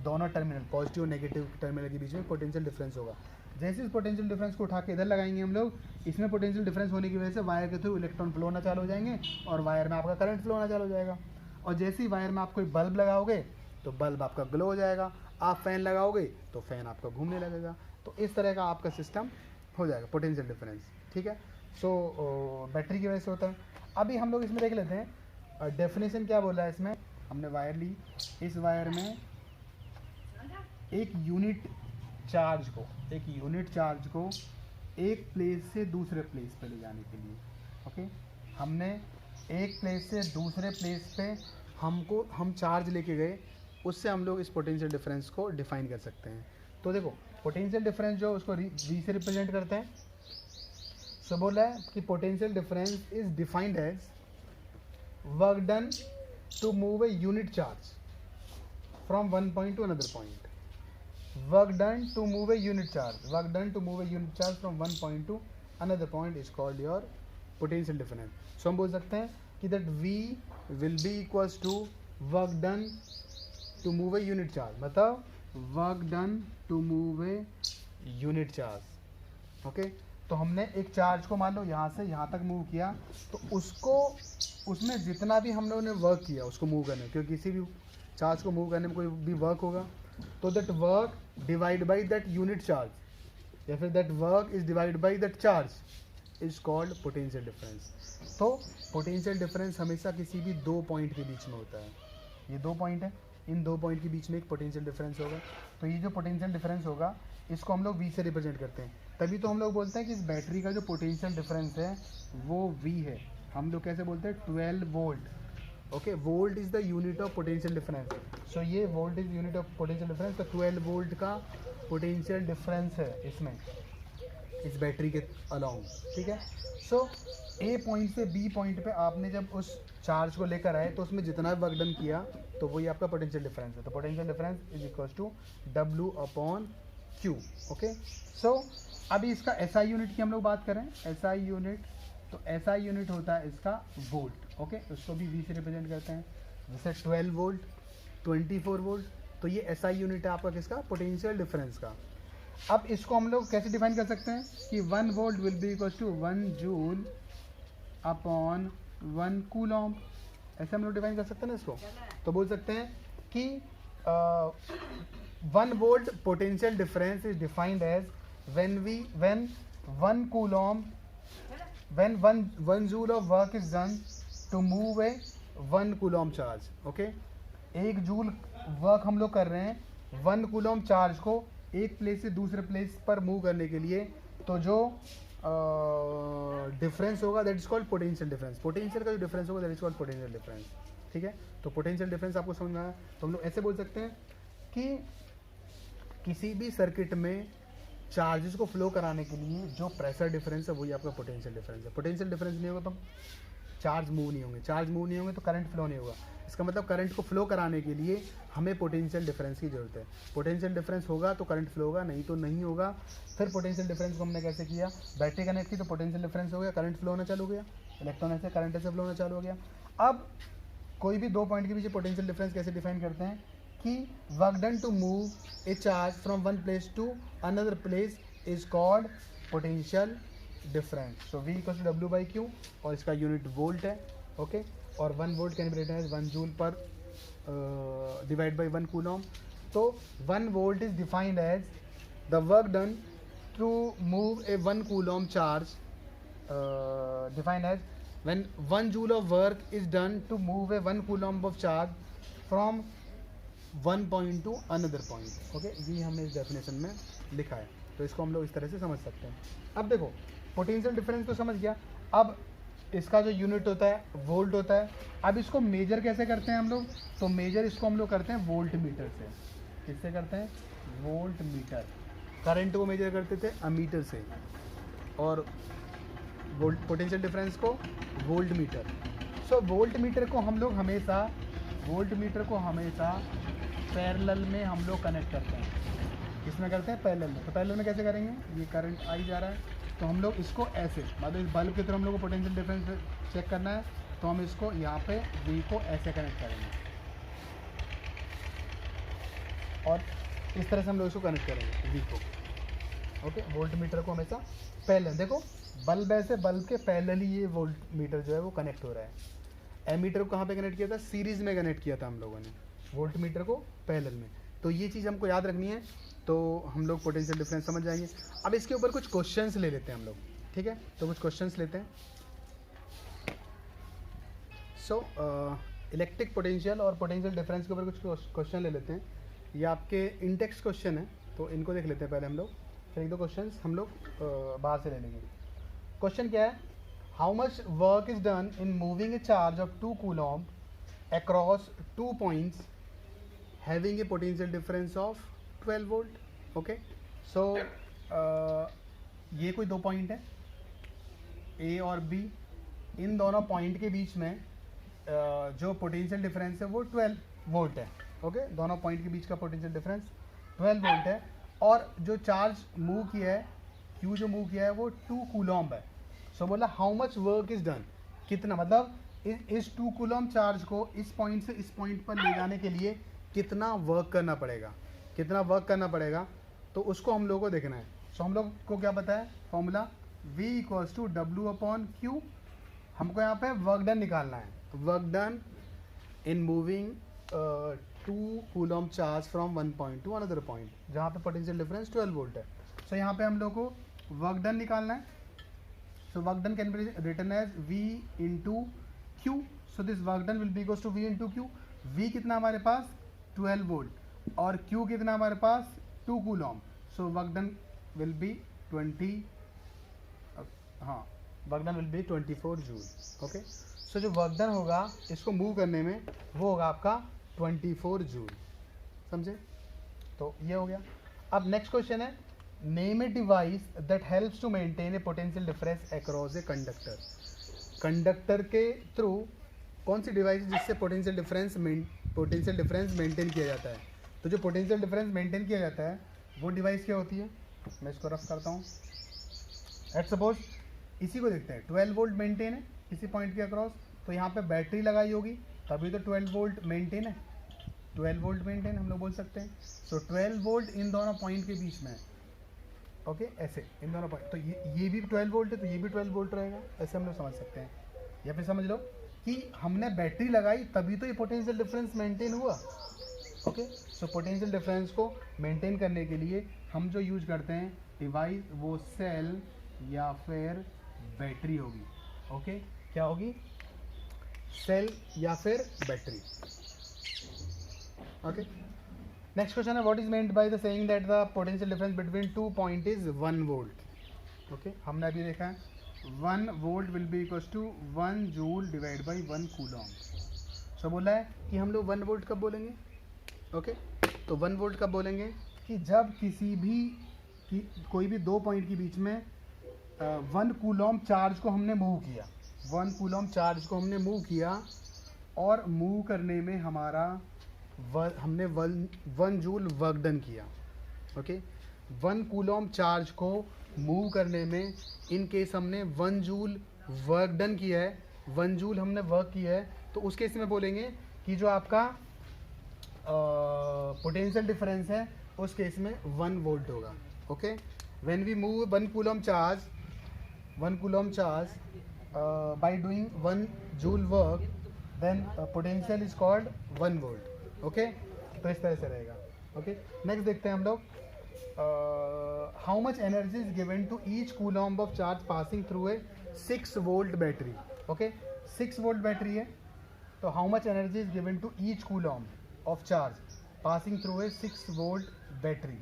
दोनों टर्मिनल पॉजिटिव और नेगेटिव टर्मिनल के बीच में पोटेंशियल डिफरेंस होगा। जैसे इस पोटेंशियल डिफरेंस को उठा के इधर लगाएंगे हम लोग, इसमें पोटेंशियल डिफरेंस होने की वजह से वायर के थ्रू इलेक्ट्रॉन फ्लो होना चालू हो जाएंगे और वायर में आपका करंट फ्लो होना चालू हो जाएगा। और जैसे ही वायर में आप कोई बल्ब लगाओगे तो बल्ब आपका ग्लो हो जाएगा, आप फैन लगाओगे तो फैन आपका घूमने लगेगा। तो इस तरह का आपका सिस्टम हो जाएगा पोटेंशियल डिफरेंस। ठीक है, सो बैटरी की वजह से होता है। अभी हम लोग इसमें देख लेते हैं डेफिनेशन क्या बोला है इसमें। हमने वायर ली, इस वायर में एक यूनिट चार्ज को एक प्लेस से दूसरे प्लेस पे ले जाने के लिए, ओके, हमने एक प्लेस से दूसरे प्लेस पे हम चार्ज लेके गए, उससे हम लोग इस पोटेंशियल डिफरेंस को डिफाइन कर सकते हैं। तो देखो पोटेंशियल डिफरेंस जो उसको वी से रिप्रेजेंट करते हैं। सो बोला है कि potential difference is defined as work done to move a unit charge from one point to another point. Work done to move a unit charge from one point to another point is called your potential difference. So हम बोल सकते हैं कि that V will be equals to work done to move a unit charge, मतलब work done to move a unit charge. Okay, तो हमने एक charge को मान लो यहाँ से यहाँ तक मूव किया, तो उसमें जितना भी हम लोगों ने वर्क किया उसको मूव करने, क्योंकि किसी भी चार्ज को मूव करने में कोई भी वर्क होगा, तो that work divide by that unit charge या फिर that work is divide by that charge is called potential difference. तो पोटेंशियल डिफरेंस हमेशा किसी भी दो पॉइंट के बीच में होता है। ये दो पॉइंट है, इन दो पॉइंट के बीच में एक पोटेंशियल डिफरेंस होगा। तो ये जो पोटेंशियल डिफरेंस होगा इसको हम लोग वी से रिप्रेजेंट करते हैं। तभी तो हम लोग बोलते हैं कि इस बैटरी का जो पोटेंशियल डिफरेंस है वो वी है। हम लोग कैसे बोलते हैं 12 volt. Okay, volt is the unit of potential difference. So ये volt is unit of potential difference. तो 12 वोल्ट का पोटेंशियल डिफरेंस है इसमें, इस बैटरी के अलाउंग। ठीक है, सो ए पॉइंट से बी पॉइंट पे आपने जब उस चार्ज को लेकर आए तो उसमें जितना भी वर्क डन किया तो वही आपका पोटेंशियल डिफरेंस है। तो potential difference is equal to W upon Q। Okay, so अभी इसका SI यूनिट की हम लोग बात करें, SI यूनिट, तो SI यूनिट होता है इसका वोल्ट। ओके, उसको भी V से रिप्रेजेंट करते हैं, जैसे 12 वोल्ट, 24 वोल्ट। तो ये SI यूनिट है आपका किसका, पोटेंशियल डिफरेंस का। अब इसको हम लोग कैसे डिफाइन कर सकते हैं कि 1 volt will be equal to 1 joule upon 1 coulomb. ऐसे हम लोग डिफाइन कर सकते हैं ना इसको। तो बोल सकते हैं कि 1 volt potential difference is defined as when 1 coulomb, when 1 joule of work is done to move a 1 coulomb charge. Okay, 1 joule work हम लोग कर रहे हैं 1 कूलॉम चार्ज को एक प्लेस से दूसरे प्लेस पर मूव करने के लिए। तो जो डिफरेंस होगा that is called potential difference. Potential का जो डिफरेंस होगा that is called potential difference. ठीक है, तो पोटेंशियल डिफरेंस आपको समझ में आया। तो हम लोग ऐसे बोल सकते हैं कि किसी भी सर्किट में चार्जेस को फ्लो कराने के लिए जो प्रेशर डिफरेंस है वही आपका पोटेंशियल डिफरेंस है। पोटेंशियल डिफरेंस नहीं होगा तो चार्ज मूव नहीं होंगे, चार्ज मूव नहीं होंगे तो करंट फ्लो नहीं होगा। इसका मतलब करंट को फ्लो कराने के लिए हमें पोटेंशियल डिफरेंस की ज़रूरत है। पोटेंशियल डिफरेंस होगा तो करंट फ्लो होगा, नहीं तो नहीं होगा। फिर पोटेंशियल डिफरेंस को हमने कैसे किया, बैटरी कनेक्ट की तो पोटेंशियल डिफरेंस हो गया, करंट फ्लो होना चालू हो गया, इलेक्ट्रॉन ऐसे करंट ऐसे फ्लो होना चालू हो गया। अब कोई भी दो पॉइंट के पीछे पोटेंशियल डिफरेंस कैसे डिफाइन करते हैं कि work done to move a charge from one place to another place is called potential difference. So V equal to W by Q और इसका यूनिट वोल्ट है, ओके। और 1 volt can be written as 1 joule per divide by 1 coulomb. तो 1 volt is defined as the work done to move a 1 coulomb charge, defined as when 1 joule of work is done to move a 1 coulomb of charge from one point to another point, okay। ये हमने इस definition में लिखा है, तो इसको हम लोग इस तरह से समझ सकते हैं। अब देखो पोटेंशियल डिफरेंस तो समझ गया, अब इसका जो यूनिट होता है वोल्ट होता है। अब इसको मेजर कैसे करते हैं हम लोग, तो मेजर इसको हम लोग करते हैं वोल्ट मीटर से। किससे करते हैं, वोल्ट मीटर। करंट को मेजर करते थे अमीटर से, और वोल्ट पोटेंशियल डिफरेंस को वोल्ट मीटर। सो वोल्ट मीटर को हम लोग हमेशा पैरेलल में हम लोग कनेक्ट करते हैं। किसमें करते हैं, पैरेलल में। तो पैरेलल में कैसे करेंगे, ये करंट आई जा रहा है तो हम लोग इसको ऐसे, मतलब इस बल्ब के थ्रू हम लोग को पोटेंशियल डिफरेंस चेक करना है, तो हम इसको यहाँ पे V को ऐसे कनेक्ट करेंगे और इस तरह से हम लोग इसको कनेक्ट करेंगे V को, ओके। वोल्ट मीटर को हमेशा पैरेलल, देखो बल्ब ऐसे, बल्ब के पैरेलल ही ये वोल्ट मीटर जो है वो कनेक्ट हो रहा है। एमीटर को कहाँ पे कनेक्ट किया था, सीरीज में कनेक्ट किया था हम लोगों ने, वोल्ट मीटर को पैरेलल में। तो ये चीज़ हमको याद रखनी है, तो हम लोग पोटेंशियल डिफरेंस समझ जाएंगे। अब इसके ऊपर कुछ क्वेश्चंस ले लेते हैं हम लोग, ठीक है। तो कुछ क्वेश्चंस लेते हैं। सो इलेक्ट्रिक पोटेंशियल और पोटेंशियल डिफरेंस के ऊपर कुछ क्वेश्चन ले लेते हैं। ये आपके इंटेक्स क्वेश्चन है, तो इनको देख लेते हैं पहले हम लोग, फिर एक दो क्वेश्चन हम लोग बाहर से ले लेंगे। क्वेश्चन क्या है, how much work is done in moving a charge of 2 coulomb across 2 points having a potential difference of 12 volt, okay. So ये कोई दो पॉइंट है ए और बी, इन दोनों पॉइंट के बीच में जो पोटेंशियल डिफरेंस है वो 12 वोल्ट है, ओके। दोनों पॉइंट के बीच का पोटेंशियल डिफरेंस 12 वोल्ट है, और जो चार्ज मूव किया है, Q जो मूव किया है वो 2 कूलॉम्ब है। सो बोला how much work is done, कितना, मतलब इस 2 कूलॉम्ब चार्ज को इस पॉइंट से इस पॉइंट पर ले जाने के लिए कितना वर्क करना पड़ेगा, कितना वर्क करना पड़ेगा, तो उसको हम लोगों को देखना है। सो हम लोग को क्या पता है formula, V equals to W upon Q। हमको यहाँ पे वर्क डन निकालना है, work done in moving 2 coulomb charge from one point to another point, जहाँ पे पोटेंशियल डिफरेंस 12 वोल्ट है। सो यहाँ पे हम लोग को वर्क डन निकालना है। So work done can be written as V into Q। So this work done will be equals to V into Q। V कितना हमारे पास 12 वोल्ट और Q कितना हमारे पास 2 coulomb. So work done will be 24 joule, okay. So जो work done होगा इसको move करने में वो होगा आपका 24 जूल, समझे। तो ये हो गया। अब नेक्स्ट क्वेश्चन है, name a device that helps to maintain a potential difference across a conductor. Conductor के थ्रू कौन सी डिवाइस जिससे पोटेंशियल डिफरेंस मेंटेन किया जाता है। तो जो पोटेंशियल डिफरेंस मेंटेन किया जाता है वो डिवाइस क्या होती है, मैं इसको रफ करता हूँ। एट सपोज इसी को देखते हैं, 12 वोल्ट मेंटेन है किसी पॉइंट के अक्रॉस, तो यहाँ पे बैटरी लगाई होगी तभी तो 12 वोल्ट मेंटेन है, 12 वोल्ट मेंटेन हम लोग बोल सकते हैं। सो 12 वोल्ट इन दोनों पॉइंट के बीच में, ओके, ऐसे इन दोनों पॉइंट, तो ये भी 12 वोल्ट है तो ये भी 12 वोल्ट रहेगा, ऐसे हम लोग समझ सकते हैं। या फिर समझ लो कि हमने बैटरी लगाई तभी तो ये पोटेंशियल डिफरेंस मेंटेन हुआ, ओके। सो पोटेंशियल डिफरेंस को मेंटेन करने के लिए हम जो यूज करते हैं डिवाइस, वो सेल या फिर बैटरी होगी, ओके। क्या होगी, सेल या फिर बैटरी, ओके। नेक्स्ट क्वेश्चन है, what is meant by the saying that the potential difference between 2 point is 1 volt, okay. हमने अभी देखा है 1 volt will be equals to 1 joule divide by 1 coulomb. So बोला है कि हम लोग 1 वोल्ट कब बोलेंगे, ओके। तो 1 वोल्ट कब बोलेंगे कि जब कोई भी दो पॉइंट के बीच में 1 कूलॉम्ब चार्ज को हमने मूव किया, 1 कूलॉम्ब चार्ज को हमने मूव किया और मूव करने में हमारा हमने 1 जूल वर्क डन किया। ओके, 1 कूलम चार्ज को मूव करने में इन केस हमने 1 जूल वर्क डन किया है, 1 जूल हमने वर्क किया है, तो उस केस में बोलेंगे कि जो आपका पोटेंशियल डिफरेंस है उस केस में 1 वोल्ट होगा। Okay, when we move 1 coulomb charge by doing 1 joule work, then potential is called 1 volt. Okay, तो इस तरह से रहेगा। ओके, नेक्स्ट देखते हैं हम लोग, how much energy is given to each coulomb of charge passing through a 6 volt battery. Okay, 6 volt battery है, तो how much energy is given to each coulomb of charge passing through a 6 volt battery.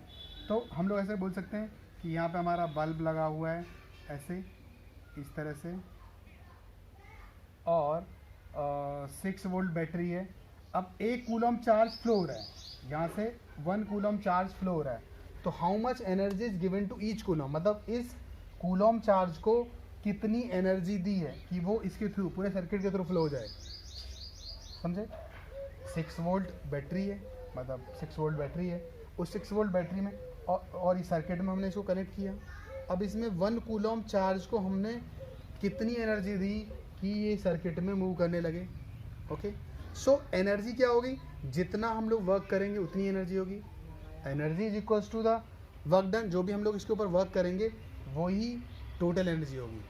तो हम लोग ऐसे बोल सकते हैं कि यहाँ पे हमारा बल्ब लगा हुआ है ऐसे इस तरह से, और 6 वोल्ट बैटरी है। अब 1 कूलम चार्ज फ्लो हो रहा है, यहाँ से 1 कूलम चार्ज फ्लो हो रहा है, तो how much energy is given to each coulomb, मतलब इस कूलम चार्ज को कितनी एनर्जी दी है कि वो इसके थ्रू पूरे सर्किट के थ्रू फ्लो हो जाए। समझे, 6 वोल्ट बैटरी है, मतलब 6 वोल्ट बैटरी है, उस 6 वोल्ट बैटरी में और इस सर्किट में हमने इसको कनेक्ट किया। अब इसमें 1 कूलम चार्ज को हमने कितनी एनर्जी दी कि ये सर्किट में मूव करने लगे। ओके, सो एनर्जी क्या होगी, जितना हम लोग वर्क करेंगे उतनी एनर्जी होगी। Energy is equals to the work done, जो भी हम लोग इसके ऊपर वर्क करेंगे वही टोटल एनर्जी होगी।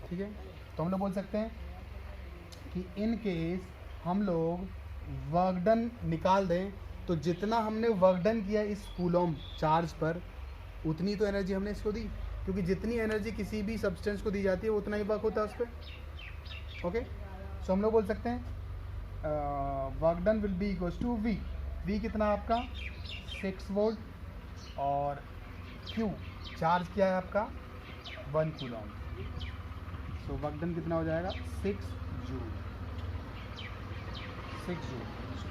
ठीक है, तो हम लोग बोल सकते हैं कि इन केस हम लोग वर्क डन निकाल दें तो जितना हमने वर्क डन किया इस कूलम चार्ज पर उतनी तो एनर्जी हमने इसको दी, क्योंकि जितनी एनर्जी किसी भी सब्सटेंस को दी जाती है उतना ही वर्क होता है उस पर। ओके, सो हम लोग बोल सकते हैं work done will be equals to V. V कितना आपका 6 वोल्ट और क्यू चार्ज क्या है आपका 1 कूलम, सो वर्क डन कितना हो जाएगा 6 joule.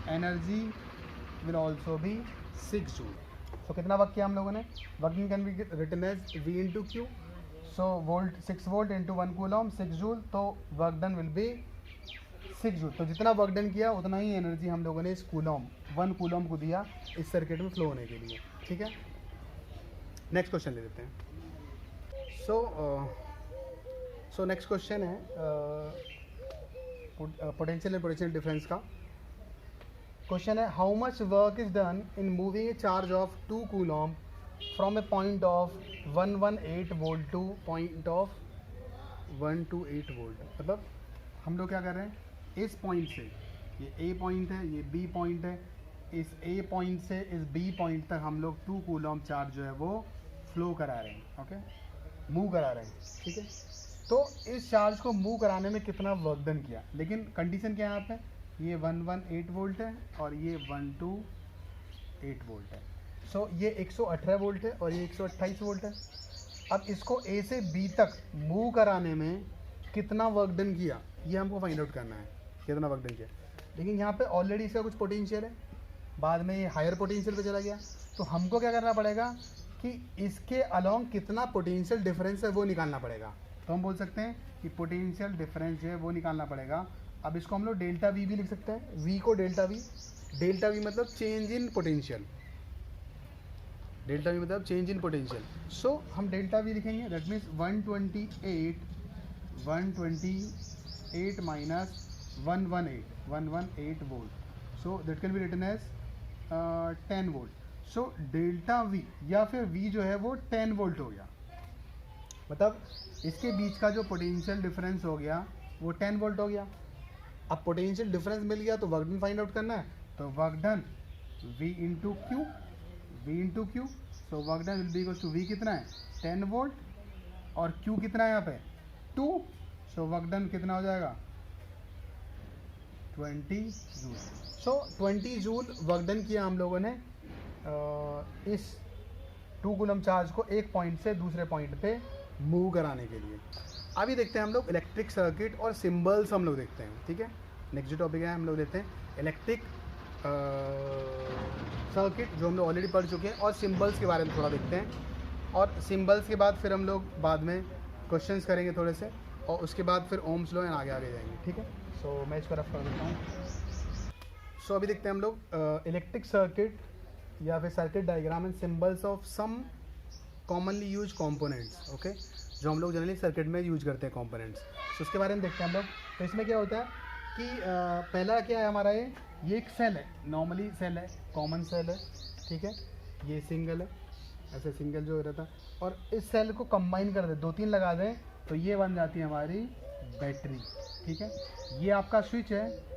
Energy will also be 6 joule. So कितना वर्क किया हम लोगों ने, working can be written as V into Q, so volt 6 volt into 1 coulomb 6 joule, तो work done will be 6 joule. तो जितना वर्क डन किया उतना ही एनर्जी हम लोगों ने इस कूलम 1 कूलम को दिया इस सर्किट में फ्लो होने के लिए। ठीक है, नेक्स्ट क्वेश्चन ले लेते हैं। सो नेक्स्ट क्वेश्चन है पोटेंशियल एंड पोटेंशियल डिफरेंस का। क्वेश्चन है how much work is done in moving a charge of 2 coulomb from A point of 118 volt two point of 128 volt. मतलब हम लोग क्या कर रहे हैं, इस पॉइंट से, ये ए पॉइंट है, ये बी पॉइंट है, इस ए पॉइंट से इस बी पॉइंट तक हम लोग 2 कूलम चार्ज जो है वो फ्लो करा रहे हैं। ओके, मूव करा रहे हैं। ठीक है, तो इस चार्ज को मूव कराने में कितना वर्क डन किया, लेकिन कंडीशन क्या है यहाँ पे, ये 118 वोल्ट है और ये 128 वोल्ट है। सो ये 118 वोल्ट है और ये 128 वोल्ट है। अब इसको ए से बी तक मूव कराने में कितना वर्क डन किया ये हमको फाइंड आउट करना है, कितना वर्क डन किया। लेकिन यहाँ पे ऑलरेडी इसका कुछ पोटेंशियल है, बाद में ये हायर पोटेंशियल पे चला गया, तो हमको क्या करना पड़ेगा कि इसके अलॉन्ग कितना पोटेंशियल डिफरेंस है वो निकालना पड़ेगा। तो हम बोल सकते हैं कि पोटेंशियल डिफरेंस जो है वो निकालना पड़ेगा। अब इसको हम लोग डेल्टा वी भी लिख सकते हैं, वी को डेल्टा वी मतलब change in potential, delta V मतलब चेंज इन पोटेंशियल। सो हम डेल्टा वी लिखेंगे, that means 128 minus 118 volt, so that can be written as 10 volt. So delta V या फिर वी जो है वो 10 वोल्ट हो गया, मतलब इसके बीच का जो पोटेंशियल डिफरेंस हो गया वो 10 वोल्ट हो गया। अब पोटेंशियल डिफरेंस मिल गया तो वर्क डन फाइंड आउट करना है, तो work done V into Q, so work done will be equal to V कितना है 10 वोल्ट और Q कितना है यहाँ पे 2, सो वर्क डन कितना हो जाएगा 20 जूल। सो 20 जूल वर्क डन किया हम लोगों ने इस 2 कूलम चार्ज को एक पॉइंट से दूसरे पॉइंट पे मूव कराने के लिए। अभी देखते हैं हम लोग इलेक्ट्रिक सर्किट और सिंबल्स हम लोग देखते हैं। ठीक है, नेक्स्ट जो टॉपिक है हम लोग लेते हैं इलेक्ट्रिक सर्किट जो हम लोग ऑलरेडी पढ़ चुके हैं, और सिंबल्स के बारे में थोड़ा देखते हैं, और सिंबल्स के बाद फिर हम लोग बाद में क्वेश्चंस करेंगे थोड़े से, और उसके बाद फिर ओम्स लॉ एंड आगे जाएंगे। ठीक है, सो मैं इसको रफ कर देता हूँ। सो अभी देखते हैं हम लोग इलेक्ट्रिक सर्किट या फिर circuit diagram and symbols of some commonly use components, okay, जो हम लोग जनरली सर्किट में यूज करते हैं कंपोनेंट्स। तो उसके बारे में देखते हैं हम लोग। तो इसमें क्या होता है कि पहला क्या है हमारा, ये एक सेल है, नॉर्मली सेल है, कॉमन सेल है, ठीक है, ये सिंगल है, ऐसे सिंगल जो रहता है, और इस सेल को कंबाइन कर दें, 2-3 लगा दें तो ये बन जाती है हमारी बैटरी, ठीक है। ये आपका स्विच है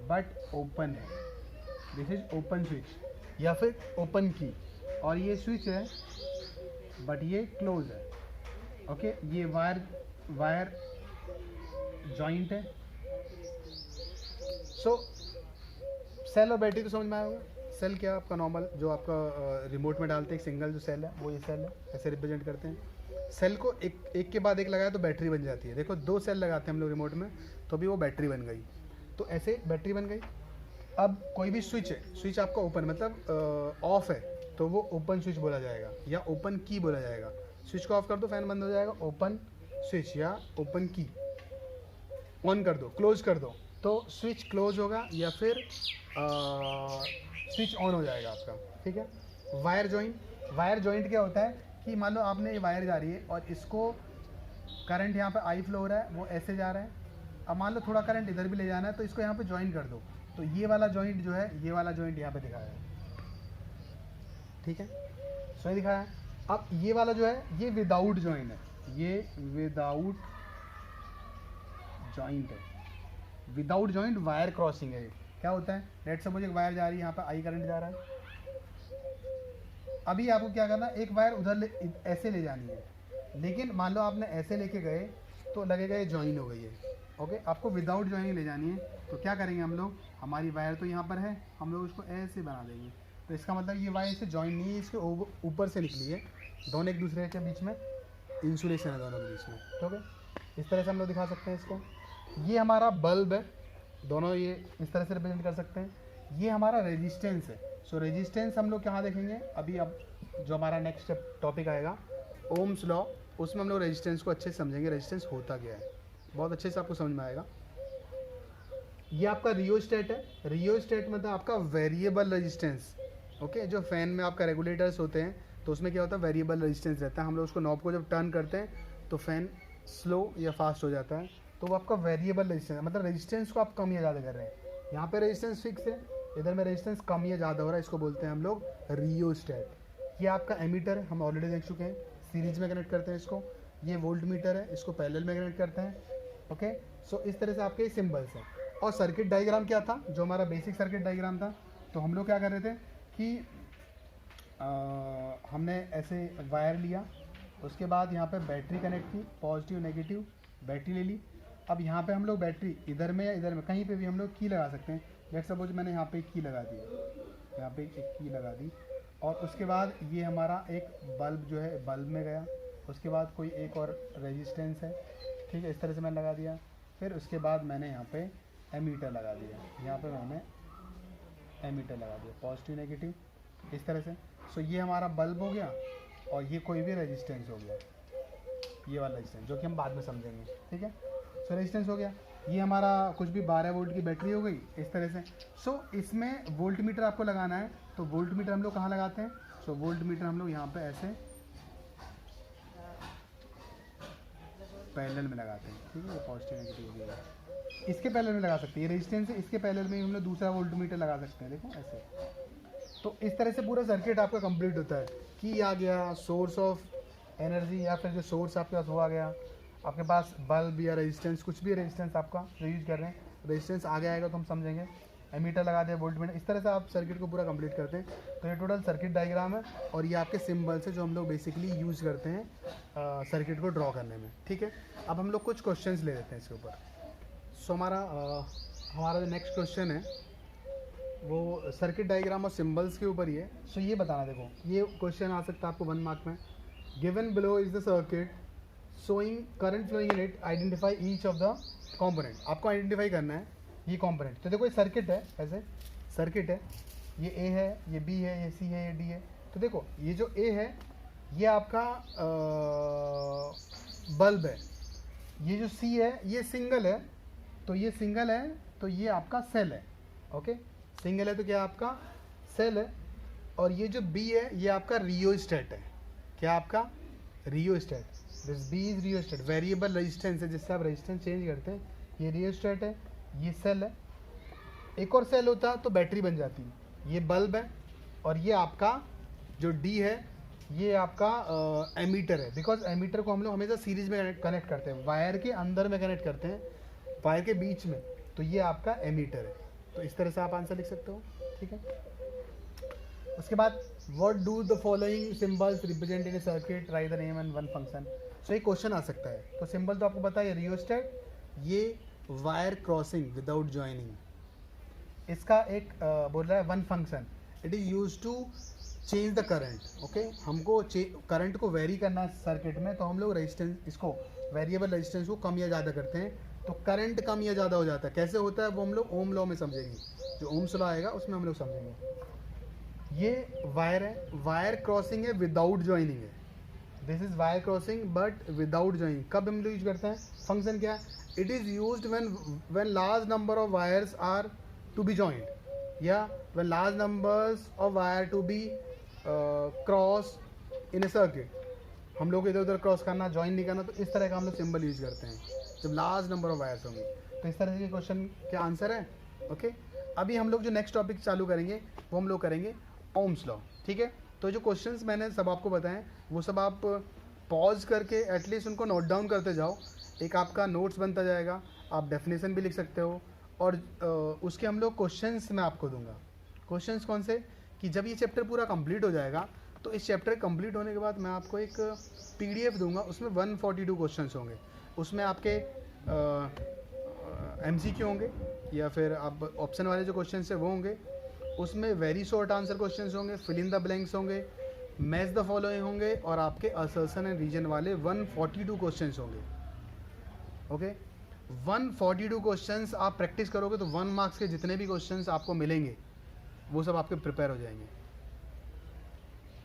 बट ओपन है, दिस इज ओपन स्विच या फिर ओपन की, और ये स्विच है बट ये क्लोज है, ओके। ये वायर जॉइंट है। सो सेल और बैटरी तो समझ में आया होगा। सेल क्या आपका नॉर्मल जो आपका रिमोट में डालते हैं, एक सिंगल जो सेल है वो ये सेल है, ऐसे रिप्रेजेंट करते हैं। सेल को एक के बाद एक लगाया तो बैटरी बन जाती है। देखो 2 सेल लगाते हैं हम लोग रिमोट में तो भी वो बैटरी बन गई, तो ऐसे बैटरी बन गई। अब कोई भी स्विच है, स्विच आपका ओपन मतलब ऑफ है तो वो ओपन स्विच बोला जाएगा या ओपन की बोला जाएगा। स्विच को ऑफ कर दो फैन बंद हो जाएगा, ओपन स्विच या ओपन की। ऑन कर दो, क्लोज कर दो तो स्विच क्लोज होगा या फिर स्विच ऑन हो जाएगा आपका, ठीक है। वायर जॉइंट क्या होता है कि मान लो आपने ये वायर जा रही है और इसको करंट यहाँ पे आई फ्लो हो रहा है, वो ऐसे जा रहा है। अब मान लो थोड़ा करंट इधर भी ले जाना है तो इसको यहाँ पे ज्वाइन कर दो, तो ये वाला जॉइंट जो है, ये वाला जॉइंट यहाँ पे दिखाया है, ठीक है, सही दिखाया है। अब ये वाला जो है ये विदाउट जॉइंट है, ये विदाउट जॉइंट है, विदाउट जॉइंट वायर क्रॉसिंग है। क्या होता है, लेट्स सपोज एक वायर जा रही है, यहाँ पे आई करंट जा रहा है। अभी आपको क्या करना है, एक वायर उधर ऐसे ले जानी है, लेकिन मान लो आपने ऐसे लेके गए तो लगेगा ये ज्वाइन हो गई है, ओके। आपको विदाउट ज्वाइनिंग ले जानी है तो क्या करेंगे हम लोग, हमारी वायर तो यहाँ पर है, हम लोग उसको ऐसे बना देंगे, तो इसका मतलब ये वायर इससे ज्वाइन नहीं है, इसके ऊपर से निकली है, दोनों एक दूसरे के बीच में इंसुलेशन है, दोनों के बीच में, ठीक है। इस तरह से हम लोग दिखा सकते हैं इसको। ये हमारा बल्ब है, दोनों ये इस तरह से रिप्रेजेंट कर सकते हैं। ये हमारा रेजिस्टेंस है। सो रेजिस्टेंस हम लोग कहाँ देखेंगे अभी, अब जो हमारा नेक्स्ट टॉपिक आएगा ओम्स लॉ, उसमें हम लोग रेजिस्टेंस को अच्छे से समझेंगे, रेजिस्टेंस होता क्या है, बहुत अच्छे से आपको समझ में आएगा। ये आपका रियोस्टेट है, रियोस्टेट मतलब आपका वेरिएबल रेजिस्टेंस, ओके। जो फैन में आपका रेगुलेटर्स होते हैं तो उसमें क्या होता है, वेरिएबल रेजिस्टेंस रहता है। हम लोग उसको नॉब को जब टर्न करते हैं तो फैन स्लो या फास्ट हो जाता है, तो वो आपका वेरिएबल रेजिस्टेंस है, मतलब रेजिस्टेंस को आप कम या ज़्यादा कर रहे हैं। यहाँ पे रेजिस्टेंस फिक्स है, इधर में रेजिस्टेंस कम या ज़्यादा हो रहा है, इसको बोलते हैं हम लोग रियोस्टेट। ये आपका एमीटर है, हम ऑलरेडी देख चुके हैं, सीरीज में कनेक्ट करते हैं इसको। ये वोल्ट मीटर है, इसको पैरेलल में कनेक्ट करते हैं, ओके। सो इस तरह से आपके सिंबल्स हैं। और सर्किट डायग्राम क्या था, जो हमारा बेसिक सर्किट डायग्राम था, तो हम लोग क्या कर रहे थे कि हमने ऐसे वायर लिया, उसके बाद यहाँ पे बैटरी कनेक्ट की, पॉजिटिव नेगेटिव बैटरी ले ली। अब यहाँ पे हम लोग बैटरी इधर में या इधर में कहीं पे भी हम लोग की लगा सकते हैं। लेट्स सपोज मैंने यहाँ पे एक की लगा दी, यहाँ पे एक की लगा दी, और उसके बाद ये हमारा एक बल्ब जो है बल्ब में गया, उसके बाद कोई एक और रेजिस्टेंस है, ठीक है, इस तरह से मैंने लगा दिया। फिर उसके बाद मैंने यहाँ पे एमीटर लगा दिया, यहाँ पे मैंने एमीटर लगा दिया, पॉजिटिव नेगेटिव इस तरह से। सो ये हमारा बल्ब हो गया और ये कोई भी रेजिस्टेंस हो गया, ये वाला रेजिस्टेंस जो कि हम बाद में समझेंगे, ठीक है। सो रेजिस्टेंस हो गया, ये हमारा कुछ भी 12 वोल्ट की बैटरी हो गई इस तरह से। सो इसमें वोल्ट मीटर आपको लगाना है, तो वोल्ट मीटर हम लोग कहाँ लगाते हैं, सो वोल्ट मीटर हम लोग यहाँ पे ऐसे पैरेलल में लगाते हैं, ठीक है। पॉजिटिव नेगेटिव हो गया, इसके पैरेलल में लगा सकते हैं, ये रेजिस्टेंस है, इसके पैरेलल में हम लोग दूसरा वोल्ट मीटर लगा सकते हैं, देखो ऐसे। तो इस तरह से पूरा सर्किट आपका कंप्लीट होता है कि आ गया सोर्स ऑफ एनर्जी, या फिर जो सोर्स आपके पास वो आ गया, आपके पास बल्ब या रेजिस्टेंस, कुछ भी रेजिस्टेंस आपका जो यूज कर रहे हैं, रेजिस्टेंस आगे आएगा तो हम समझेंगे। एमीटर लगा दिया, वोल्ट मीटर, इस तरह से आप सर्किट को पूरा कंप्लीट करते हैं। तो ये टोटल सर्किट डायग्राम है, और ये आपके सिंबल्स है जो हम लोग बेसिकली यूज़ करते हैं सर्किट को ड्रॉ करने में, ठीक है। अब हम लोग कुछ क्वेश्चंस ले लेते हैं इसके ऊपर। सो हमारा जो नेक्स्ट क्वेश्चन है वो सर्किट डायग्राम और सिंबल्स के ऊपर ही है। सो ये बताना, देखो ये क्वेश्चन आ सकता है आपको 1 मार्क में। Given below is the circuit showing current flowing in it, identify each of the component. आपको आइडेंटिफाई करना है ये कंपोनेंट। तो देखो ये सर्किट है, ऐसे सर्किट है, ये ए है, ये बी है, ये सी है, ये डी है। तो देखो ये जो ए है ये आपका बल्ब है, ये जो सी है ये सिंगल है, तो ये सिंगल है, तो ये आपका सेल है, ओके, सिंगल है तो क्या आपका सेल है, और ये जो बी है ये आपका रियोस्टेट है। क्या आपका rheostat, this B is rheostat, variable resistance है जिससे आप रेजिस्टेंस चेंज करते हैं, ये रियोस्टेट है, ये सेल है। एक और सेल होता तो बैटरी बन जाती, ये बल्ब है, और ये आपका जो डी है ये आपका एमीटर है, बिकॉज एमीटर को हम लोग हमेशा सीरीज में कनेक्ट करते हैं, वायर के अंदर में कनेक्ट करते हैं, वायर के बीच में, तो ये आपका एमीटर है। तो इस तरह से आप आंसर लिख सकते हो, ठीक है। उसके बाद what do the following symbols represent in a circuit, write the name and one function. So ये क्वेश्चन आ सकता है, तो सिंबल तो आपको पता है, रियोस्टेट, ये वायर क्रॉसिंग विदाउट ज्वाइनिंग, इसका एक बोल रहा है one function, it is use to change the current. Okay, हमको करंट को वेरी करना सर्किट में, तो हम लोग रेजिस्टेंस, इसको वेरिएबल रेजिस्टेंस को कम या ज़्यादा करते हैं, तो करंट कम या ज़्यादा हो जाता है। कैसे होता है वो हम लोग ओम लॉ में समझेंगे, जो ओम्स लॉ आएगा उसमें हम लोग समझेंगे। ये वायर है, वायर क्रॉसिंग है विदाउट ज्वाइनिंग है, this is wire crossing but without joining. कब हम लोग यूज करते हैं, फंक्शन क्या है, it is used when large number of wires are to be joined, या when large numbers of wire to be cross in a circuit. हम लोग इधर उधर क्रॉस करना, ज्वाइन नहीं करना, तो इस तरह का हम लोग सिंबल यूज करते हैं जब लार्ज नंबर ऑफ वायर्स होंगे। तो इस तरह के क्वेश्चन के आंसर है। ओके, अभी हम लोग जो नेक्स्ट टॉपिक चालू करेंगे वो हम लोग करेंगे ओम्स लॉ, ठीक है। तो जो क्वेश्चंस मैंने सब आपको बताएं वो सब आप पॉज करके एटलीस्ट उनको नोट डाउन करते जाओ, एक आपका नोट्स बनता जाएगा, आप डेफिनेशन भी लिख सकते हो, और उसके हम लोग क्वेश्चंस मैं आपको दूंगा। क्वेश्चंस कौन से, कि जब ये चैप्टर पूरा कंप्लीट हो जाएगा तो इस चैप्टर कंप्लीट होने के बाद मैं आपको एक पीडीएफ दूंगा, उसमें 142 क्वेश्चंस होंगे, उसमें आपके एमसीक्यू होंगे, या फिर आप ऑप्शन वाले जो क्वेश्चंस है वो होंगे, उसमें वेरी शॉर्ट आंसर क्वेश्चंस होंगे, फिल इन द ब्लैंक्स होंगे, मैच द फॉलोइंग होंगे, और आपके असर्शन एंड रीजन वाले 142 क्वेश्चंस होंगे। ओके, 142 क्वेश्चंस आप प्रैक्टिस करोगे तो 1 मार्क्स के जितने भी क्वेश्चंस आपको मिलेंगे वो सब आपके प्रिपेयर हो जाएंगे,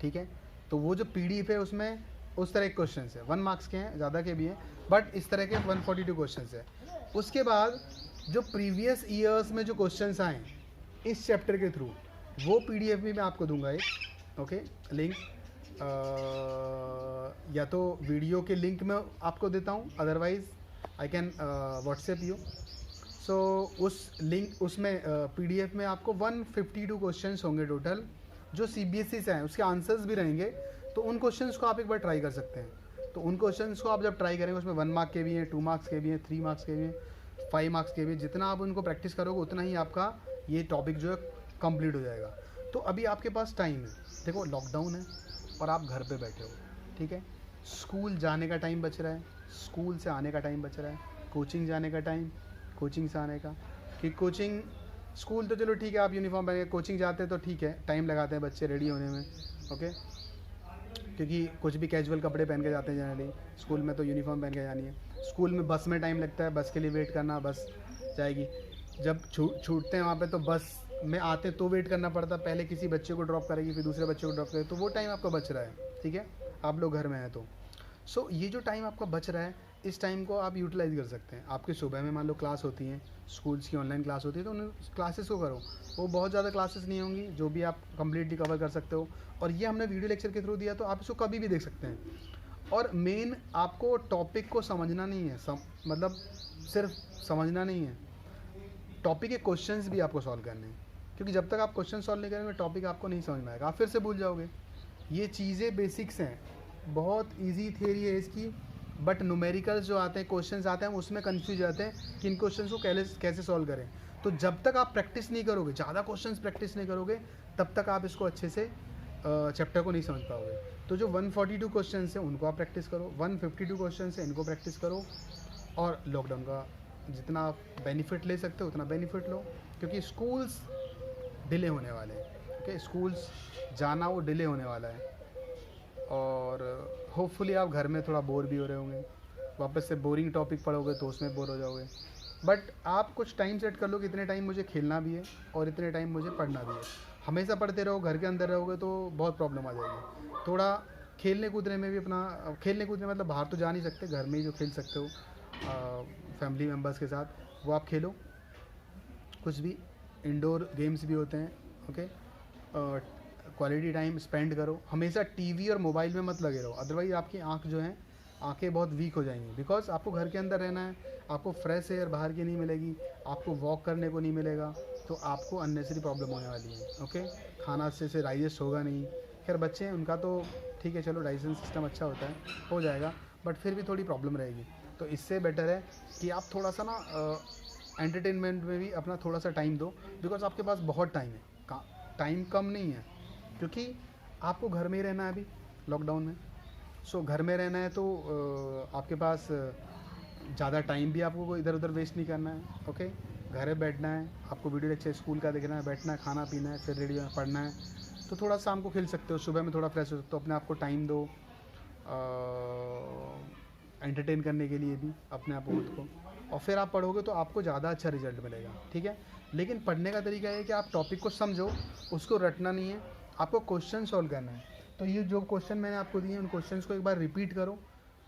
ठीक है। तो वो जो पीडीएफ है उसमें उस तरह के क्वेश्चंस है, 1 मार्क्स के हैं, ज़्यादा के भी हैं, बट इस तरह के 142 क्वेश्चंस है। उसके बाद जो प्रीवियस ईयर्स में जो क्वेश्चंस आए इस चैप्टर के थ्रू, वो पीडीएफ भी मैं आपको दूंगा एक, ओके, लिंक, या तो वीडियो के लिंक में आपको देता हूँ, otherwise I can WhatsApp you. So उस लिंक, उसमें पीडीएफ में आपको 152 क्वेश्चंस होंगे टोटल, जो सीबीएसई से हैं, उसके आंसर्स भी रहेंगे, तो उन क्वेश्चंस को आप एक बार ट्राई कर सकते हैं। तो उन क्वेश्चंस को आप जब ट्राई करेंगे, उसमें 1 मार्क के भी हैं, 2 मार्क्स के भी हैं, 3 मार्क्स के भी हैं, 5 मार्क्स के भी हैं, जितना आप उनको प्रैक्टिस करोगे उतना ही आपका ये टॉपिक जो है कंप्लीट हो जाएगा। तो अभी आपके पास टाइम है, देखो लॉकडाउन है और आप घर पे बैठे हो, ठीक है, स्कूल जाने का टाइम बच रहा है, स्कूल से आने का टाइम बच रहा है, कोचिंग जाने का टाइम, कोचिंग से आने का, कि कोचिंग, स्कूल तो चलो ठीक है आप यूनिफॉर्म पहन के, कोचिंग जाते हैं तो ठीक है टाइम लगाते हैं बच्चे रेडी होने में, ओके, क्योंकि कुछ भी कैजुअल कपड़े पहन के जाते हैं जनरली, स्कूल में तो यूनिफॉर्म पहन के जानी है। स्कूल में बस में टाइम लगता है, बस के लिए वेट करना, बस जाएगी, जब छूटते हैं वहाँ पे तो बस में आते तो वेट करना पड़ता, पहले किसी बच्चे को ड्रॉप करेगी फिर दूसरे बच्चे को ड्रॉप करेगी, तो वो टाइम आपका बच रहा है, ठीक है, आप लोग घर में हैं तो। सो ये जो टाइम आपका बच रहा है, इस टाइम को आप यूटिलाइज़ कर सकते हैं। आपके सुबह में मान लो क्लास होती हैं, स्कूल्स की ऑनलाइन क्लास होती है, तो उन क्लासेस को करो, वो बहुत ज़्यादा क्लासेस नहीं होंगी, जो भी आप कंप्लीटली कवर कर सकते हो, और ये हमने वीडियो लेक्चर के थ्रू दिया तो आप इसको कभी भी देख सकते हैं। और मेन आपको टॉपिक को समझना नहीं है, मतलब सिर्फ समझना नहीं है, टॉपिक के क्वेश्चंस भी आपको सॉल्व करने हैं, क्योंकि जब तक आप क्वेश्चन सॉल्व नहीं करेंगे टॉपिक आपको नहीं समझ में आएगा, आप फिर से भूल जाओगे। ये चीज़ें बेसिक्स हैं, बहुत इजी थ्योरी है इसकी, बट न्यूमेरिकल्स जो आते हैं, क्वेश्चंस आते हैं, उसमें कंफ्यूज जाते हैं कि इन क्वेश्चंस को कैसे सॉल्व करें। तो जब तक आप प्रैक्टिस नहीं करोगे, ज़्यादा क्वेश्चंस प्रैक्टिस नहीं करोगे, तब तक आप इसको अच्छे से चैप्टर को नहीं समझ पाओगे। तो जो 142 क्वेश्चन हैं उनको आप प्रैक्टिस करो, 152 क्वेश्चन हैं इनको प्रैक्टिस करो, और लॉकडाउन का जितना आप बेनिफिट ले सकते हो उतना बेनिफिट लो, क्योंकि स्कूल्स डिले होने वाले हैं, ओके, स्कूल्स जाना वो डिले होने वाला है, और होपफुली आप घर में थोड़ा बोर भी हो रहे होंगे, वापस से बोरिंग टॉपिक पढ़ोगे तो उसमें बोर हो जाओगे, बट आप कुछ टाइम सेट कर लो कि इतने टाइम मुझे खेलना भी है और इतने टाइम मुझे पढ़ना भी है। हमेशा पढ़ते रहो, घर के अंदर रहोगे तो बहुत प्रॉब्लम आ जाएगी। थोड़ा खेलने कूदने में भी अपना, खेलने कूदने मतलब बाहर तो जा नहीं सकते, घर में ही जो खेल सकते हो फैमिली मेम्बर्स के साथ वो आप खेलो, कुछ भी इंडोर गेम्स भी होते हैं, ओके। क्वालिटी टाइम स्पेंड करो, हमेशा टीवी और मोबाइल में मत लगे रहो, अदरवाइज़ आपकी आँख जो है, आंखें बहुत वीक हो जाएंगी। बिकॉज आपको घर के अंदर रहना है, आपको फ्रेश एयर बाहर की नहीं मिलेगी, आपको वॉक करने को नहीं मिलेगा, तो आपको अननेसरी प्रॉब्लम होने वाली है, ओके। खाना अच्छे से डाइजेस्ट होगा नहीं। खैर बच्चे हैं उनका तो ठीक है, चलो डाइजेशन सिस्टम अच्छा होता है, हो जाएगा, बट फिर भी थोड़ी प्रॉब्लम रहेगी। तो इससे बेटर है कि आप थोड़ा सा ना एंटरटेनमेंट में भी अपना थोड़ा सा टाइम दो, बिकॉज आपके पास बहुत टाइम है, टाइम कम नहीं है, क्योंकि आपको घर में ही रहना है अभी लॉकडाउन में। सो घर में रहना है तो आपके पास ज़्यादा टाइम भी आपको इधर उधर वेस्ट नहीं करना है, ओके। घर में बैठना है, आपको वीडियो लेक्चर स्कूल का देखना है, बैठना है, खाना पीना है, फिर रेडियो में पढ़ना है, तो थोड़ा शाम को खेल सकते हो, सुबह में थोड़ा फ्रेश हो सकते हो, अपने आप को टाइम दो एंटरटेन करने के लिए भी अपने आप खुद को, और फिर आप पढ़ोगे तो आपको ज़्यादा अच्छा रिजल्ट मिलेगा, ठीक है। लेकिन पढ़ने का तरीका है कि आप टॉपिक को समझो, उसको रटना नहीं है, आपको क्वेश्चन सॉल्व करना है। तो ये जो क्वेश्चन मैंने आपको दिए उन क्वेश्चंस को एक बार रिपीट करो।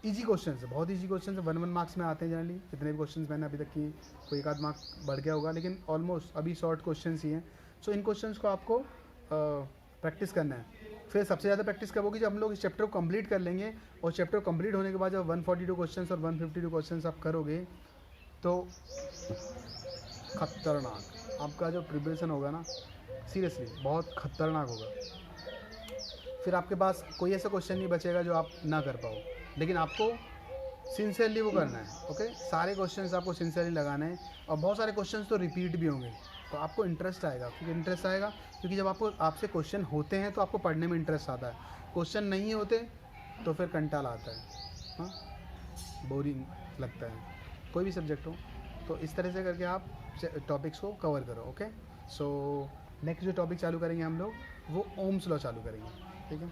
इजी क्वेश्चन है, बहुत इजी क्वेश्चन है, 1 मार्क्स में आते हैं जनरली। जितने भी क्वेश्चन मैंने अभी तक किए, कोई एक आध मार्क्स बढ़ गया होगा, लेकिन ऑलमोस्ट अभी शॉर्ट क्वेश्चन ही हैं। सो इन क्वेश्चन को आपको प्रैक्टिस करना है। फिर सबसे ज़्यादा प्रैक्टिस कब होगी, जब हम लोग इस चैप्टर को कंप्लीट कर लेंगे, और चैप्टर कंप्लीट होने के बाद जब 142 क्वेश्चन और 152 क्वेश्चन आप करोगे तो खतरनाक आपका जो प्रिपरेशन होगा ना, सीरियसली बहुत खतरनाक होगा। फिर आपके पास कोई ऐसा क्वेश्चन नहीं बचेगा जो आप ना कर पाओ, लेकिन आपको सिंसियरली वो करना है, ओके। सारे क्वेश्चंस आपको सिंसियरली लगाने हैं, और बहुत सारे क्वेश्चंस तो रिपीट भी होंगे, तो आपको इंटरेस्ट आएगा। क्योंकि इंटरेस्ट आएगा क्योंकि जब आपसे क्वेश्चन होते हैं तो आपको पढ़ने में इंटरेस्ट आता है, क्वेश्चन नहीं होते तो फिर कंटाला आता है, हाँ, बोरिंग लगता है, कोई भी सब्जेक्ट हो। तो इस तरह से करके आप टॉपिक्स को कवर करो, ओके। सो नेक्स्ट जो टॉपिक चालू करेंगे हम लोग, वो ओम्स लॉ चालू करेंगे, ठीक है।